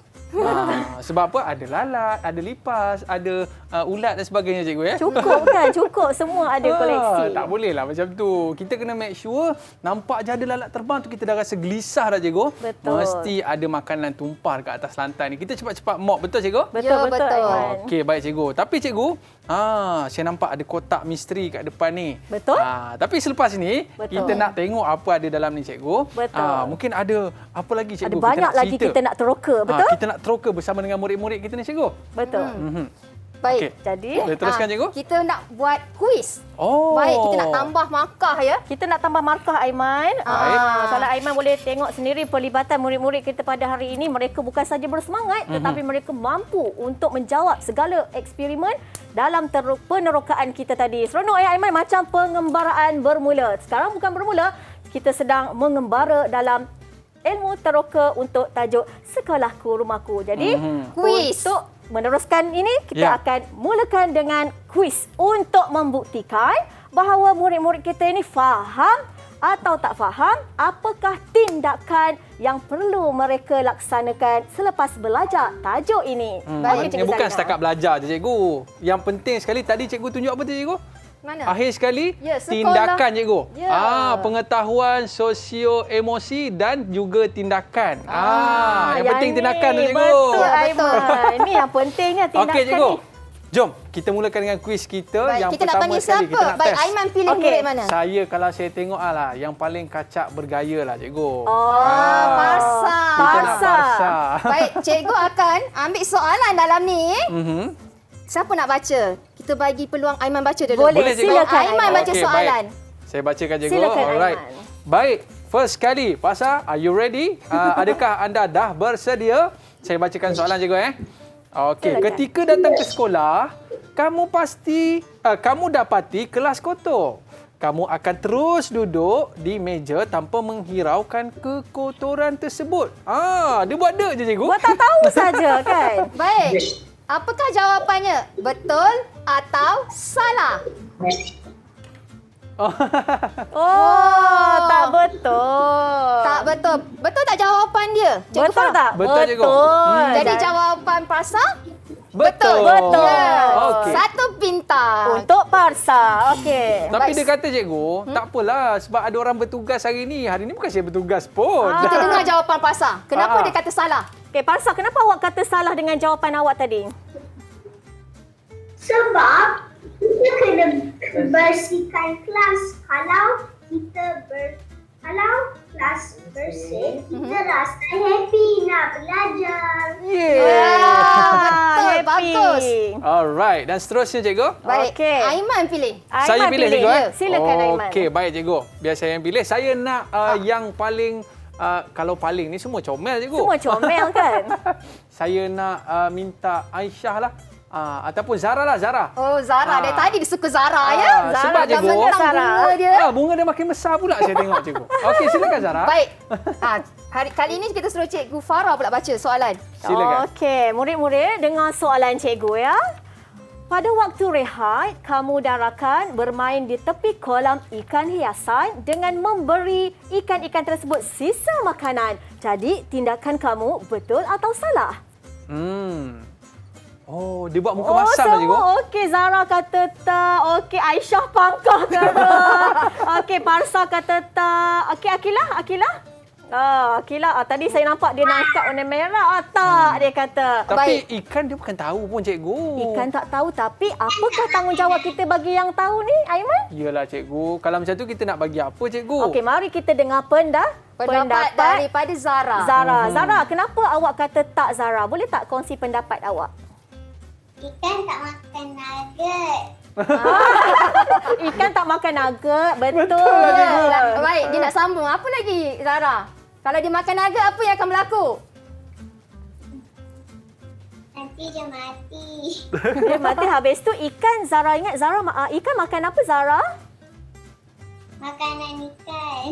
Sebab apa? Ada lalat, ada lipas, ada ulat dan sebagainya cikgu ya. Cukup kan? Cukup. Semua ada koleksi. Tak boleh lah macam tu. Kita kena make sure nampak je ada lalat terbang tu kita dah rasa gelisah dah cikgu. Betul. Mesti ada makanan tumpah dekat atas lantai ni. Kita cepat-cepat mop, betul cikgu? Betul, Ya, betul. betul. Aiman. Okey, baik cikgu. Tapi cikgu, saya nampak ada kotak misteri kat depan ni. Betul. Tapi selepas ni, Betul. kita nak tengok apa ada dalam ni cikgu. Betul. Mungkin ada apa lagi Ada cikgu? banyak lagi kita nak teroka. Betul? Kita nak teroka bersama dengan murid-murid kita ni cikgu. Betul. Baik. Okey. Jadi, Boleh teruskan cikgu? Kita nak buat kuis. Oh. Baik, kita nak tambah markah ya. kita nak tambah markah Aiman. Baik. Kalau Aiman boleh tengok sendiri pelibatan murid-murid kita pada hari ini, mereka bukan saja bersemangat tetapi mereka mampu untuk menjawab segala eksperimen dalam penerokaan kita tadi. Seronok ya Aiman, macam pengembaraan bermula. Sekarang bukan bermula, kita sedang mengembara dalam ilmu teroka untuk tajuk Sekolahku Rumahku. Jadi, Kuis. untuk meneruskan ini, kita Ya. akan mulakan dengan kuis untuk membuktikan bahawa murid-murid kita ini faham atau tak faham apakah tindakan yang perlu mereka laksanakan selepas belajar tajuk ini. Okey, Maknanya Cikgu bukan Zarina. setakat belajar je cikgu. Yang penting sekali tadi cikgu tunjuk apa tu cikgu? Mana? Akhir sekali Ya, sekolah. tindakan cikgu. Ya. Pengetahuan sosio-emosi dan juga tindakan. Yang penting ni, tindakan tu cikgu. Betul Ya, betul. Aiman. Ini yang pentingnya tindakan Okey cikgu. ni. Jom kita mulakan dengan kuis kita. Baik, Yang kita nak pertama panggil sekali siapa? kita nak Baik, test. Aiman pilih Okey. murid mana? Saya kalau saya tengok yang paling kacak bergaya lah cikgu. Parsa. Kita nak Parsa. Baik, cikgu akan ambil soalan dalam ni. Siapa nak baca? Kita bagi peluang Aiman baca dulu. Boleh, Boleh, cikgu? silakan. Aiman baca Okey, soalan. baik. Saya bacakan cikgu. Silakan, Alright. Aiman. Baik, first kali. Parsa, are you ready? Adakah anda dah bersedia? Saya bacakan soalan cikgu Okey, Silakan. ketika datang ke sekolah, kamu dapati kelas kotor. Kamu akan terus duduk di meja tanpa menghiraukan kekotoran tersebut. Dia buat dek je cikgu. Buat tak tahu saja kan? Baik. Apakah jawapannya? Betul atau salah? Oh, tak betul. Tak betul. Betul tak jawapan dia? Cikgu Betul Farah? tak? Betul, cikgu. Jadi jawapan Parsa? Betul. Betul. Okey. Satu pintar. Untuk Parsa. Okey. Tapi Baik. dia kata cikgu, tak apalah sebab ada orang bertugas hari ni. Hari ni bukan saya bertugas pun. Kita dengar jawapan Parsa. Kenapa dia kata salah? Okey, Parsa, kenapa awak kata salah dengan jawapan awak tadi? Sebab kita kena bersihkan kelas. Kalau kelas bersih, kita rasa happy nak belajar. Betul, bagus. Alright, dan seterusnya cikgu. Baik, Okey. Aiman pilih. Saya pilih cikgu. Ya. Silakan Aiman. Okey, baik cikgu. Biar saya yang pilih. Saya nak yang paling kalau paling ni semua comel cikgu. Semua comel kan? Saya nak minta Aisyah lah. Ataupun Zara lah, Zara. Oh, Zara. Dari tadi dia suka Zara ya. Zara sebab Dah cikgu. menang Zara. bunga dia. Bunga dia makin besar pula saya tengok cikgu. Okey, silakan Zara. Baik. Kali ini kita suruh Cikgu Farah pula baca soalan. Silakan. Okey, murid-murid dengar soalan cikgu ya. Pada waktu rehat, kamu dan rakan bermain di tepi kolam ikan hiasan dengan memberi ikan-ikan tersebut sisa makanan. Jadi, tindakan kamu betul atau salah? Oh, dia buat muka masam lah cikgu. Okey, Zara kata tak. Okey, Aisyah pangkah kata. Okey, Parsa kata tak. Okey, Akilah. Akilah. Tadi saya nampak dia nangkap warna merah. Tak, dia kata. Tapi ikan dia bukan tahu pun cikgu. Ikan tak tahu, tapi apakah tanggungjawab kita bagi yang tahu ni, Aiman? Iyalah cikgu. Kalau macam tu kita nak bagi apa cikgu? Okey, mari kita dengar pendapat daripada Zara. Zara, kenapa awak kata tak, Zara? Boleh tak kongsi pendapat awak? Ikan tak makan nugget. Ikan tak makan nugget, betul. Baik, dia nak sambung. Apa lagi, Zara? Kalau dia makan nugget, apa yang akan berlaku? Nanti dia mati. Dia mati habis tu ikan, Zara ingat ikan makan apa, Zara? Makanan ikan.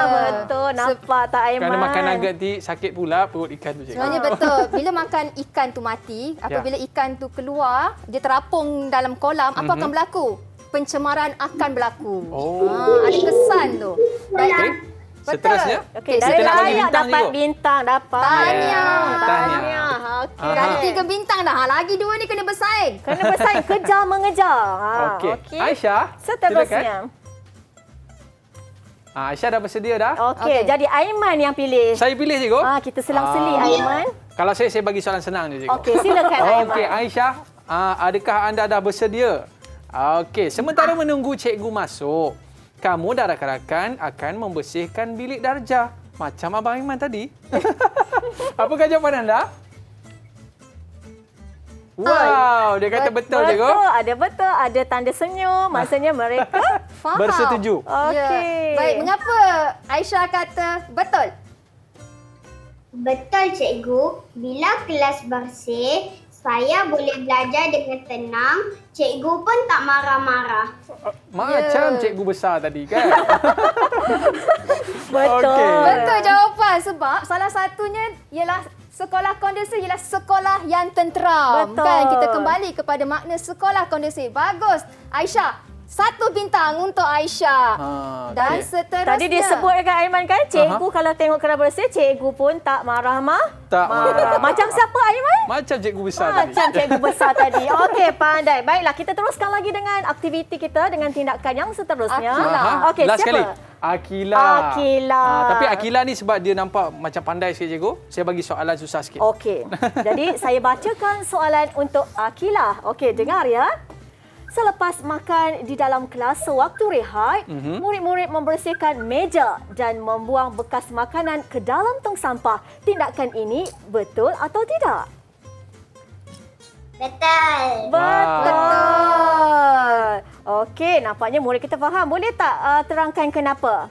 Betul. Nampak tak, Aiman? Kerana makan nugget ni sakit pula perut ikan tu cikgu. Sebenarnya betul. Bila makan ikan tu mati, apabila ikan tu keluar, dia terapung dalam kolam, apa akan berlaku? Pencemaran akan berlaku. Ada kesan tu. Baik. Okey. Seterusnya. Okey, Kita dari nak bagi layak bintang dapat cikgu. bintang, dapat. Tahniah. Okey. Dah ada 3 bintang dah. Lagi 2 ni kena bersaing. Kena bersaing, kejar mengejar. Okey. Aisyah, Seterusnya. Aisyah dah bersedia dah? Okey, jadi Aiman yang pilih. Saya pilih cikgu. Kita selang-seli, Aiman. Kalau saya bagi soalan senang je cikgu. Okey, silakan Aiman. Okey, Aisyah, adakah anda dah bersedia? Okey, sementara menunggu cikgu masuk, kamu dan rakan-rakan akan membersihkan bilik darjah. Macam Abang Aiman tadi. Apakah jawapan anda? Wow, dia kata betul cikgu. Betul, ada tanda senyum. Maksudnya mereka Faham. Bersetuju. okey. Baik, mengapa Aisyah kata betul? Betul cikgu, bila kelas bersih, saya boleh belajar dengan tenang. Cikgu pun tak marah-marah. Macam cikgu besar tadi kan? Betul. Okey. Betul jawapan sebab salah satunya ialah sekolah kondusif ialah sekolah yang tenteram. Betul. Kan kita kembali kepada makna sekolah kondusif. Bagus. Aisyah, 1 bintang untuk Aisyah. Dan okey. seterusnya. Tadi dia sebut dekat Aiman kan, cikgu kalau tengok kelas bersih, cikgu pun tak marah. Tak marah. Macam siapa, Aiman? Macam cikgu besar tadi. Macam cikgu besar tadi. Okey, pandai. Baiklah, kita teruskan lagi dengan aktiviti kita dengan tindakan yang seterusnya. Akilah. Okey, Last siapa? sekali. Akila. Akila. Tapi Akila ni sebab dia nampak macam pandai sikit cikgu, saya bagi soalan susah sikit. Okey. Jadi saya bacakan soalan untuk Akila. Okey, dengar ya. Selepas makan di dalam kelas sewaktu rehat, murid-murid membersihkan meja dan membuang bekas makanan ke dalam tong sampah. Tindakan ini betul atau tidak? Betul. Betul. Okey, nampaknya murid kita faham. Boleh tak terangkan kenapa?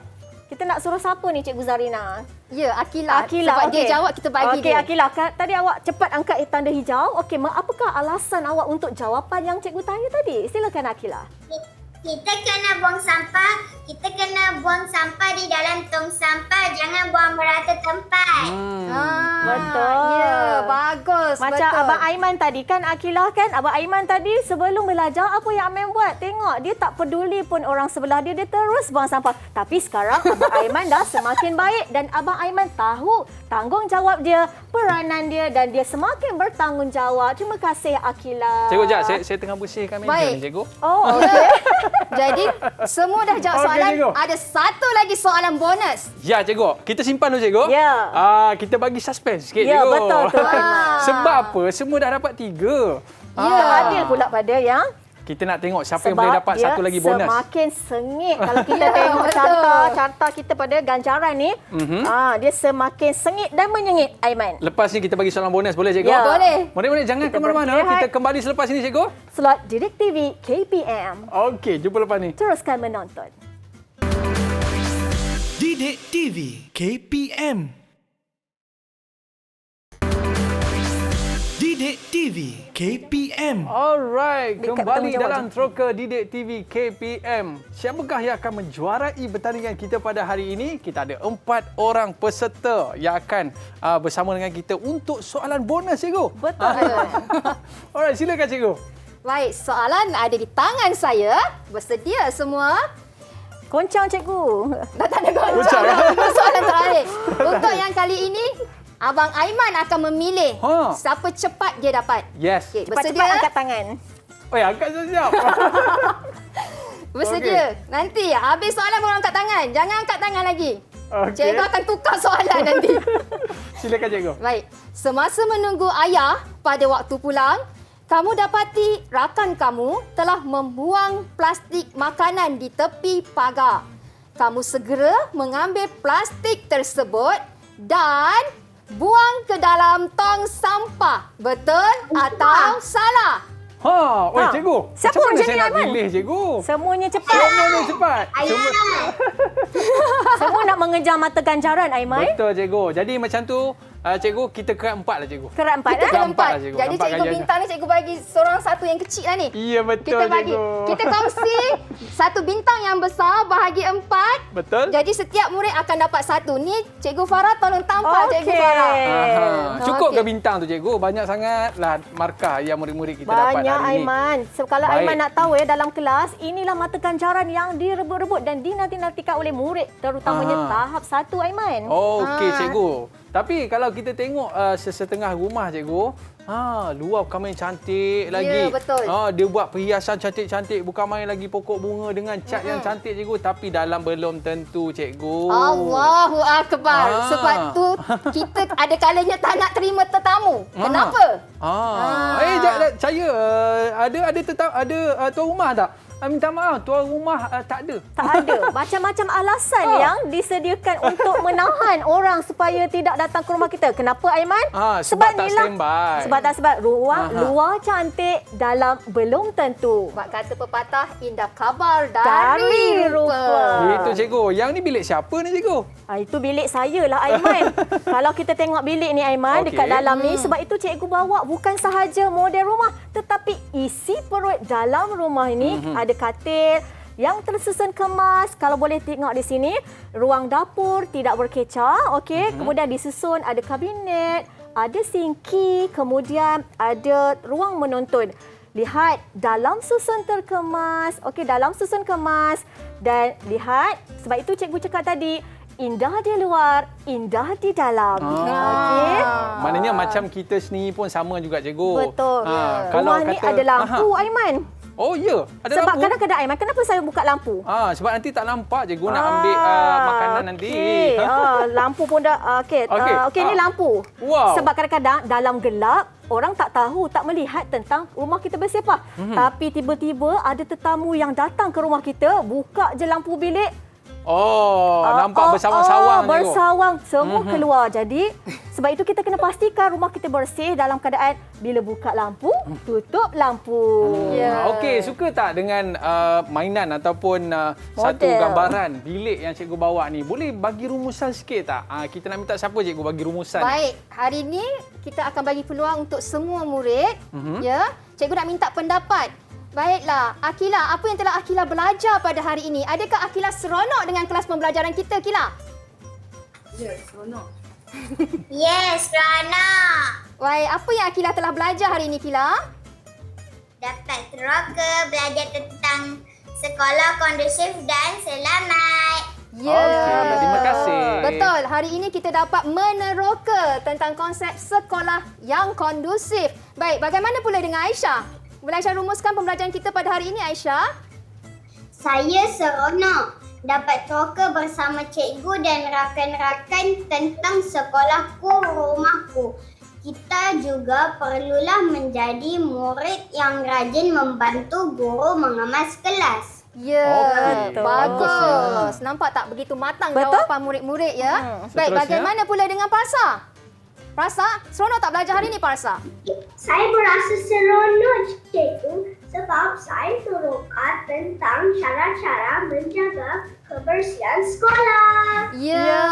Kita nak suruh siapa ni, Cikgu Zarina? Ya, Akila. Akila, Sebab okey. dia jawab, kita bagi Okey, dia. Akila, tadi awak cepat angkat tanda hijau. Okey, apakah alasan awak untuk jawapan yang cikgu tanya tadi? Silakan Akila. Kita kena buang sampah. Kita kena buang sampah di dalam tong sampah. Jangan buang merata tempat. Betul. Ya, bagus. Macam betul. Abang Aiman tadi kan, Akila kan? Abang Aiman tadi sebelum belajar, apa yang Aiman buat? Tengok, dia tak peduli pun orang sebelah dia, dia terus buang sampah. Tapi sekarang Abang Aiman dah semakin baik dan Abang Aiman tahu tanggungjawab dia, peranan dia dan dia semakin bertanggungjawab. Terima kasih Akila. Cikgu, jap, saya tengah bersihkan meja Baik. ni cikgu. Oh, okey. Jadi, semua dah jawab Okey, soalan. cikgu. Ada 1 lagi soalan bonus. Ya cikgu, kita simpan dulu cikgu. Ya. Kita bagi suspense sikit Ya, cikgu. betul tu. Sebab apa? Semua dah dapat 3. Ya, adil pula pada yang Kita nak tengok siapa yang boleh dapat satu lagi bonus. Semakin sengit kalau kita tengok carta kita pada ganjaran ni. Dia semakin sengit dan menyengit, Aiman. Lepas ni kita bagi soalan bonus, boleh cikgu? Ya. Boleh. Murid-murid jangan ke mana-mana. Kita kembali selepas ini, cikgu. Slot Didik TV KPM. Okey, jumpa lepas ni. Teruskan menonton. Didik TV KPM. Didik TV KPM. Alright, Dekat kembali bertanggungjawab dalam je. Troka Didik TV KPM. Siapakah yang akan menjuarai pertandingan kita pada hari ini? Kita ada 4 orang peserta yang akan bersama dengan kita untuk soalan bonus, cikgu. Betul. Alright, silakan cikgu. Baik, soalan ada di tangan saya. Bersedia semua? Koncang cikgu. Dah tak ada goncang. Soalan terakhir. Untuk yang kali ini, Abang Aiman akan memilih siapa cepat dia dapat. Yes. Okey, Cepat-cepat bersedia? angkat tangan. Oh ya, angkat siap. Bersedia? Nanti habis soalan baru angkat tangan. Jangan angkat tangan lagi. Okey. Cikgu akan tukar soalan nanti. Silakan cikgu. Baik. Semasa menunggu ayah pada waktu pulang, kamu dapati rakan kamu telah membuang plastik makanan di tepi pagar. Kamu segera mengambil plastik tersebut dan buang ke dalam tong sampah. Betul atau salah? Oi cikgu. Siapa Macam mana macam saya ni, nak Aiman? pilih cikgu? Semuanya cepat. Semuanya cepat. Semua nak mengejar mata ganjaran, Aiman. Betul cikgu. Jadi macam tu cikgu kita kerat 4 lah cikgu. Kerat 4 Kita dah. Kerat empat. lah, cikgu. Jadi Nampak cikgu ganjarannya. bintang ni cikgu bagi seorang satu yang kecil lah ni. Iya betul Kita bagi. cikgu. Kita kongsi satu bintang yang besar bahagi 4. Betul. Jadi setiap murid akan dapat satu. Ni Cikgu Farah tolong tampal Cikgu Farah. Cukup ke Okey. bintang tu cikgu? Banyak sangat lah markah yang murid-murid kita dapat Banyak, hari ini. Aiman. Kalau Baik. Aiman nak tahu dalam kelas, inilah mata ganjaran yang direbut-rebut dan dinanti-nantikan oleh murid. Terutamanya tahap 1, Aiman. Oh, okey cikgu. Tapi kalau kita tengok sesetengah rumah cikgu, luar bukan main cantik lagi. betul. Dia buat perhiasan cantik-cantik, bukan main lagi pokok bunga dengan cat yang cantik cikgu, tapi dalam belum tentu cikgu. Allahu Akbar. Sebab tu kita ada kalanya tak nak terima tetamu. Kenapa? Saya ada tuan rumah tak? Minta maaf, tuan rumah tak ada. Tak ada. Macam-macam alasan yang disediakan untuk menahan orang supaya tidak datang ke rumah kita. Kenapa, Aiman? Sebab tak standby. Sebab ruang luar cantik, dalam belum tentu. Sebab kata pepatah, indah kabar Dari dari rupa. rupa. Itu cikgu. Yang ni bilik siapa ni cikgu? Itu bilik saya lah, Aiman. Kalau kita tengok bilik ni, Aiman, Okey. dekat dalam ni, sebab itu cikgu bawa bukan sahaja model rumah, tetapi isi perut dalam rumah ini ada katil yang tersusun kemas. Kalau boleh tengok di sini, ruang dapur tidak berkecah, okey. Kemudian disusun ada kabinet, ada sinki, kemudian ada ruang menonton. Lihat, dalam susun terkemas, okey, dalam susun kemas, dan lihat, sebab itu cikgu cakap tadi, indah di luar, indah di dalam. Okey. Maknanya macam kita sendiri pun sama juga cikgu. Betul. Kalau Rumah ni kata ada lampu, Aiman. Oh ya, ada Sebab lampu. kadang-kadang, Aiman, kenapa saya buka lampu? Sebab nanti tak nampak cikgu nak ambil makanan nanti. Okey. Lampu pun dah okey. Okey, ni lampu. Wow. Sebab kadang-kadang dalam gelap orang tak tahu, tak melihat tentang rumah kita bersepah. Tapi tiba-tiba ada tetamu yang datang ke rumah kita, buka je lampu bilik. Nampak bersawang-sawang cikgu. Bersawang semua keluar. Jadi sebab itu kita kena pastikan rumah kita bersih dalam keadaan bila buka lampu, tutup lampu. Okey, suka tak dengan mainan ataupun satu gambaran bilik yang cikgu bawa ni? Boleh bagi rumusan sikit tak? Kita nak minta siapa cikgu bagi rumusan? Baik, hari ini kita akan bagi peluang untuk semua murid. Ya, cikgu nak minta pendapat. Baiklah, Akila, apa yang telah Akila belajar pada hari ini? Adakah Akila seronok dengan kelas pembelajaran kita, Akila? Ya, seronok. Yes, Rana. Baik, apa yang Akila telah belajar hari ini, Akila? Dapat teroka, belajar tentang sekolah kondusif dan selamat. Ya. Okey, terima kasih. Betul, hari ini kita dapat meneroka tentang konsep sekolah yang kondusif. Baik, bagaimana pula dengan Aisyah? Boleh Aisyah rumuskan pembelajaran kita pada hari ini, Aisyah? Saya seronok dapat teroka bersama cikgu dan rakan-rakan tentang sekolahku, rumahku. kita juga perlulah menjadi murid yang rajin membantu guru mengemas kelas. Ya, Okey, bagus. bagus Nampak tak begitu matang Betul? jawapan murid-murid ya. Baik, Seterusnya. bagaimana pula dengan Parsa? Parsa, seronok tak belajar hari ni Parsa? Saya berasa seronok, cikgu, sebab saya terokat tentang cara-cara menjaga kebersihan sekolah. Ya,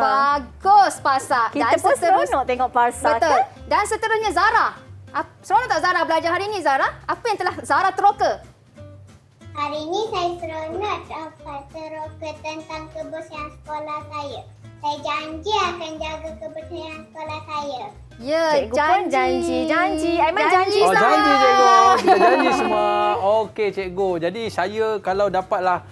bagus Parsa. Kita pun seronok tengok Parsa Betul. kan? Dan seterusnya Zara. Seronok tak Zara belajar hari ni Zara? Apa yang telah Zara teroka? Hari ini saya seronok dapat teroka tentang kebersihan sekolah saya. Saya janji akan jaga kebersihan sekolah saya. Ya, Cikgu pun janji. Aiman janji Oh, Zara. janji cikgu. Kita janji semua. Okey cikgu. Jadi saya kalau dapatlah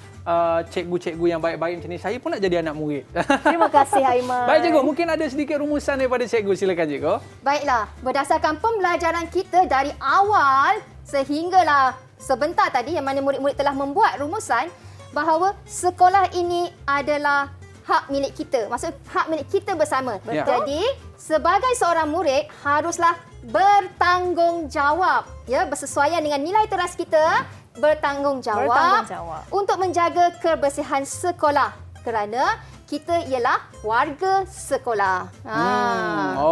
cikgu-cikgu yang baik-baik macam ni, saya pun nak jadi anak murid. Terima kasih Aiman. Baik cikgu, mungkin ada sedikit rumusan daripada cikgu. Silakan cikgu. Baiklah, berdasarkan pembelajaran kita dari awal sehinggalah sebentar tadi yang mana murid-murid telah membuat rumusan bahawa sekolah ini adalah hak milik kita. Maksud hak milik kita bersama. Ya. Jadi, sebagai seorang murid haruslah bertanggungjawab ya, bersesuaian dengan nilai teras kita, bertanggungjawab untuk menjaga kebersihan sekolah kerana kita ialah warga sekolah.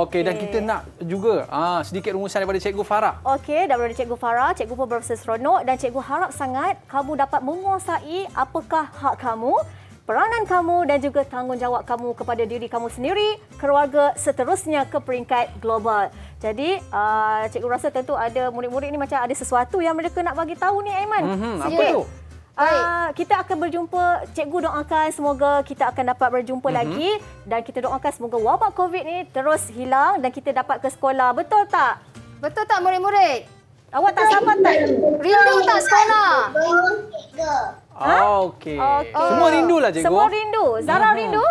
Okey, dan kita nak juga sedikit rumusan daripada cikgu Farah. Okey, daripada Cikgu Farah, cikgu pun berasa seronok dan cikgu harap sangat kamu dapat menguasai apakah hak kamu, peranan kamu dan juga tanggungjawab kamu kepada diri kamu sendiri, keluarga, seterusnya ke peringkat global. Jadi, cikgu rasa tentu ada murid-murid ni macam ada sesuatu yang mereka nak bagi tahu ni Aiman. Apa tu? Kita akan berjumpa, cikgu doakan semoga kita akan dapat berjumpa lagi dan kita doakan semoga wabak COVID ni terus hilang dan kita dapat ke sekolah. Betul tak? Betul tak murid-murid? Awak tak sabar tak? Rindu tak sekolah? Belum, cikgu. Okey. Semua rindulah cikgu. Semua rindu. Zara rindu?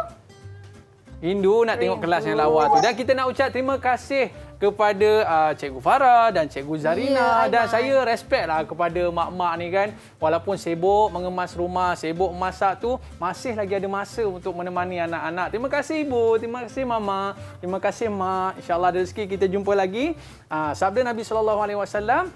Rindu nak tengok kelas yang lawa tu. Dan kita nak ucap terima kasih kepada Cikgu Farah dan Cikgu Zarina. Dan saya respect lah kepada mak-mak ni kan. Walaupun sibuk mengemas rumah, sibuk masak tu, masih lagi ada masa untuk menemani anak-anak. Terima kasih Ibu, terima kasih Mama, terima kasih Mak. InsyaAllah ada rezeki kita jumpa lagi. Sabda Nabi SAW,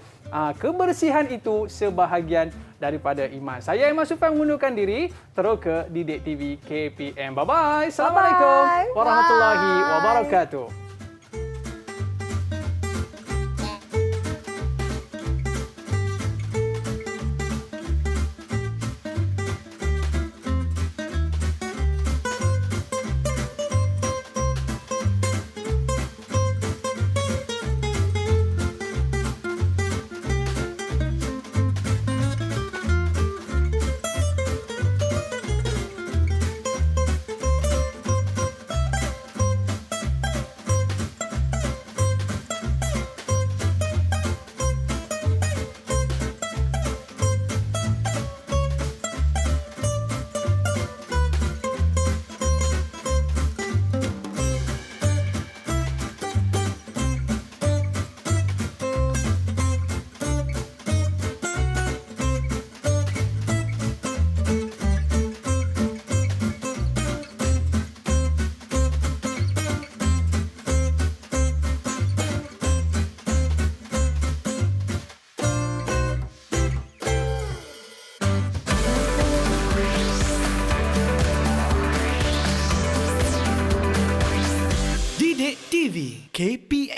kebersihan itu sebahagian daripada iman. Saya Aiman Suphan mengundurkan diri. Terus ke Didik TV KPM. Bye-bye. Assalamualaikum warahmatullahi wabarakatuh. Didik TV KPM